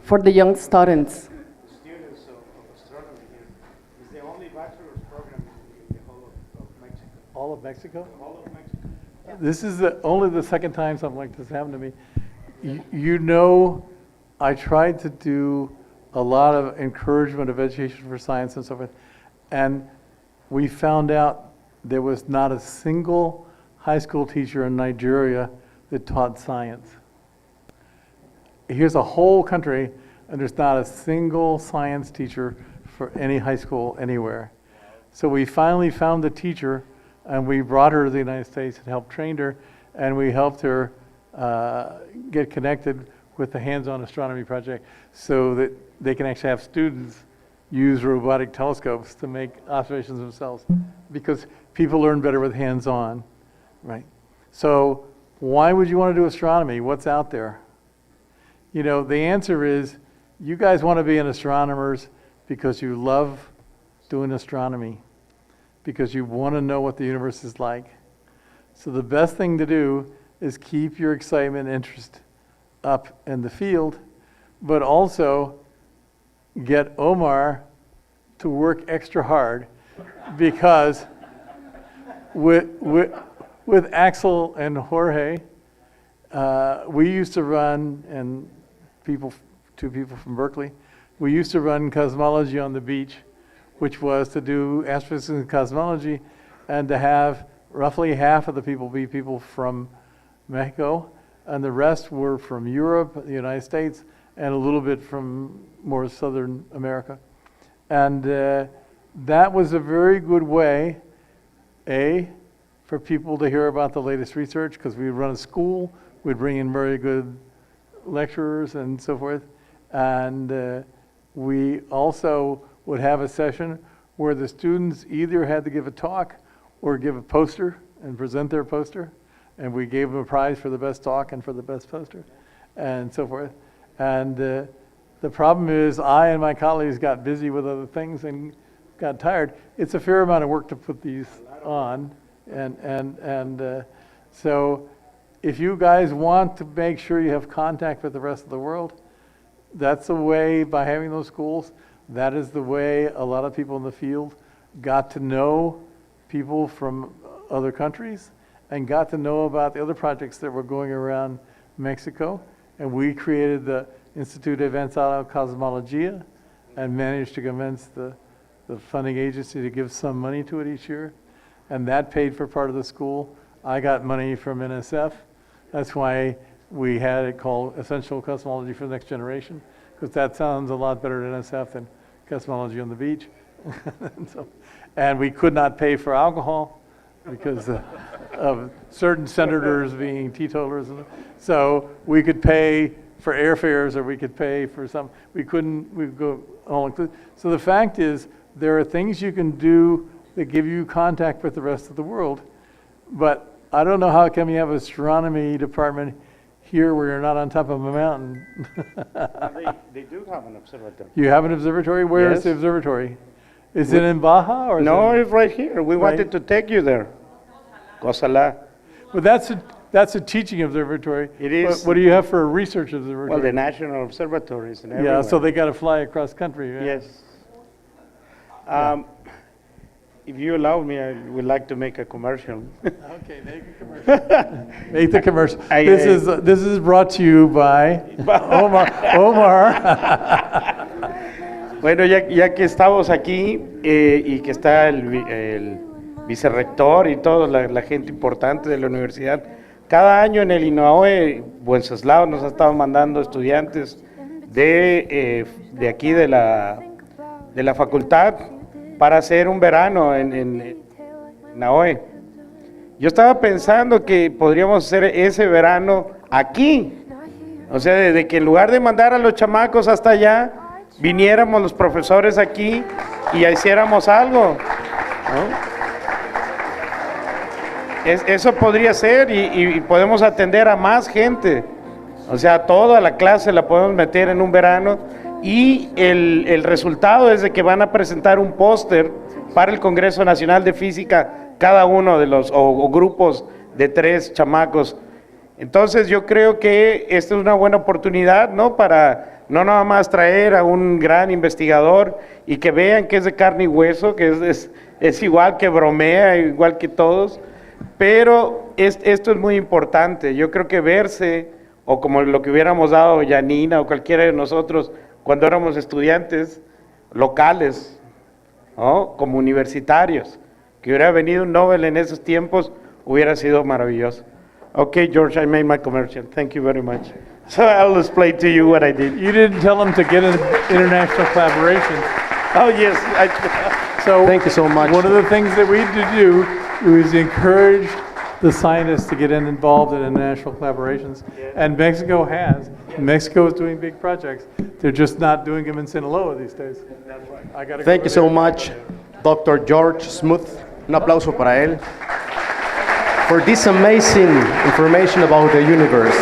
For the young students. the students of astronomy here. It's the only bachelor's program in the whole of Mexico. All of Mexico? All of Mexico. This is only the second time something like this happened to me. You know, I tried to do a lot of encouragement of education for science and so forth, and we found out there was not a single high school teacher in Nigeria that taught science. Here's a whole country, and there's not a single science teacher for any high school anywhere. So we finally found the teacher, and we brought her to the United States and helped train her, and we helped her get connected with the hands-on astronomy project so that they can actually have students use robotic telescopes to make observations themselves, because people learn better with hands-on, right? So why would you want to do astronomy? What's out there? You know, the answer is you guys want to be astronomers because you love doing astronomy, because you want to know what the universe is like. So the best thing to do is keep your excitement and interest up in the field, but also get Omar to work extra hard, because with Axel and Jorge, we used to run, and two people from Berkeley, we used to run cosmology on the beach, which was to do astrophysics and cosmology, and to have roughly half of the people be people from Mexico, and the rest were from Europe, the United States, and a little bit from more Southern America. And that was a very good way, for people to hear about the latest research, because we'd run a school, we'd bring in very good lecturers and so forth. And we also would have a session where the students either had to give a talk or give a poster and present their poster. And we gave them a prize for the best talk and for the best poster and so forth. And the problem is I and my colleagues got busy with other things and got tired. It's a fair amount of work to put these on. And so if you guys want to make sure you have contact with the rest of the world, that's the way, by having those schools, that is the way a lot of people in the field got to know people from other countries and got to know about the other projects that were going around Mexico. And we created the Instituto Avanzado de Cosmología and managed to convince the funding agency to give some money to it each year. And that paid for part of the school. I got money from NSF. That's why we had it called Essential Cosmology for the Next Generation, because that sounds a lot better than NSF than Cosmology on the Beach. And we could not pay for alcohol because of certain senators being teetotalers. So we could pay for airfares, or we could pay for some. We'd go all inclusive. So the fact is, there are things you can do that give you contact with the rest of the world. But I don't know how come you have an astronomy department here where you're not on top of a mountain. They do have an observatory. You have an observatory? Where is the observatory? Is it in Baja? Or No, it's right here. We wanted to take you there. Cosala. Well, that's a teaching observatory. It is. What do you have for a research observatory? Well, the national observatories and everywhere. Yeah, so they got to fly across country. Right? Yes. If you allow me, I would like to make a commercial. Okay, make a commercial. Make the commercial. This is brought to you by Omar. Bueno, ya que estamos aquí y que está el vicerrector y toda la gente importante de la universidad, cada año en el INAOE, Wenceslao nos ha estado mandando estudiantes de aquí de la facultad para hacer un verano en INAOE. Yo estaba pensando que podríamos hacer ese verano aquí, o sea, de que en lugar de mandar a los chamacos hasta allá, viniéramos los profesores aquí y hiciéramos algo, ¿no? Eso podría ser y podemos atender a más gente, o sea, toda la clase la podemos meter en un verano y el resultado es de que van a presentar un póster para el Congreso Nacional de Física, cada uno de los, o grupos de 3 chamacos. Entonces yo creo que esta es una buena oportunidad, ¿no? Para no nada más traer a un gran investigador y que vean que es de carne y hueso, que es igual, que bromea, igual que todos, pero esto es muy importante. Yo creo que verse, o como lo que hubiéramos dado Janina o cualquiera de nosotros cuando éramos estudiantes locales, ¿no? Como universitarios, que hubiera venido un Nobel en esos tiempos, hubiera sido maravilloso. Okay, George, I made my commercial. Thank you very much. So I'll explain to you what I did. You didn't tell them to get into international collaboration. Oh, yes. So Thank you so much. one of the things that we need to do is encourage the scientists to get involved in international collaborations. And Mexico has. Mexico is doing big projects. They're just not doing them in Sinaloa these days. I gotta go Thank you over so there. much, Dr. George Smoot. Un aplauso para él. For this amazing information about the universe.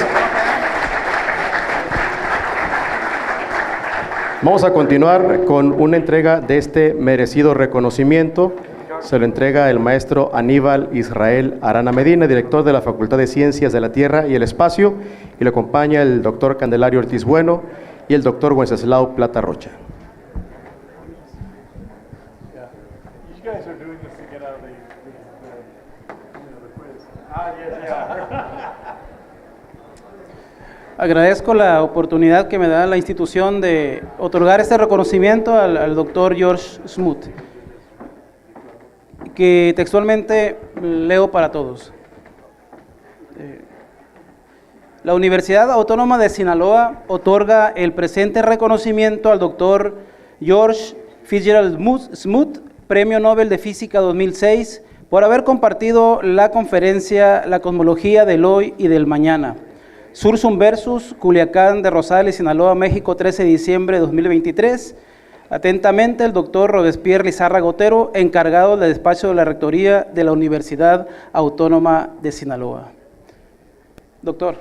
Vamos a continuar con una entrega de este merecido reconocimiento. Se lo entrega el maestro Aníbal Israel Arana Medina, director de la Facultad de Ciencias de la Tierra y el Espacio, y le acompaña el doctor Candelario Ortiz Bueno y el doctor Wenceslao Plata Rocha. You guys are doing this to get out of the quiz. Agradezco la oportunidad que me da la institución de otorgar este reconocimiento al doctor George Smoot, que textualmente leo para todos. La Universidad Autónoma de Sinaloa otorga el presente reconocimiento al doctor George Fitzgerald Smoot, Premio Nobel de Física 2006, por haber compartido la conferencia La cosmología del hoy y del mañana. Sursum versus, Culiacán de Rosales, Sinaloa, México, 13 de diciembre de 2023. Atentamente, el doctor Robespierre Lizarra Gotero, encargado del despacho de la Rectoría de la Universidad Autónoma de Sinaloa. Doctor.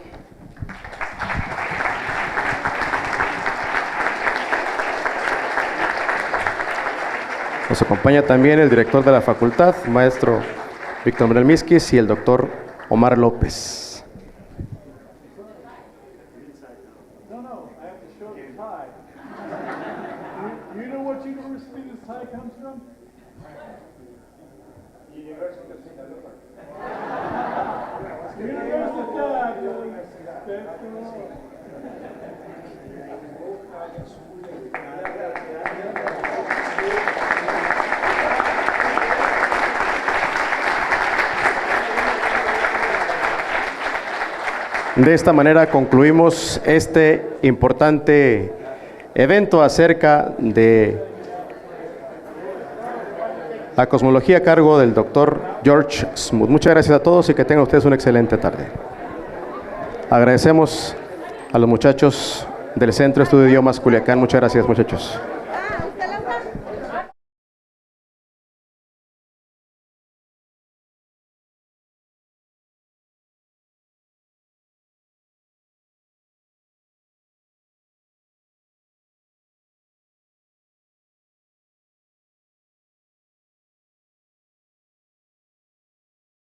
Nos acompaña también el director de la facultad, maestro Víctor Manuel Misquis, y el doctor Omar López. You know what university this tie comes from? Universidad de Sinaloa. De esta manera concluimos este importante evento acerca de la cosmología a cargo del doctor George Smoot. Muchas gracias a todos y que tengan ustedes una excelente tarde. Agradecemos a los muchachos del Centro de Estudio de Idiomas Culiacán. Muchas gracias, muchachos.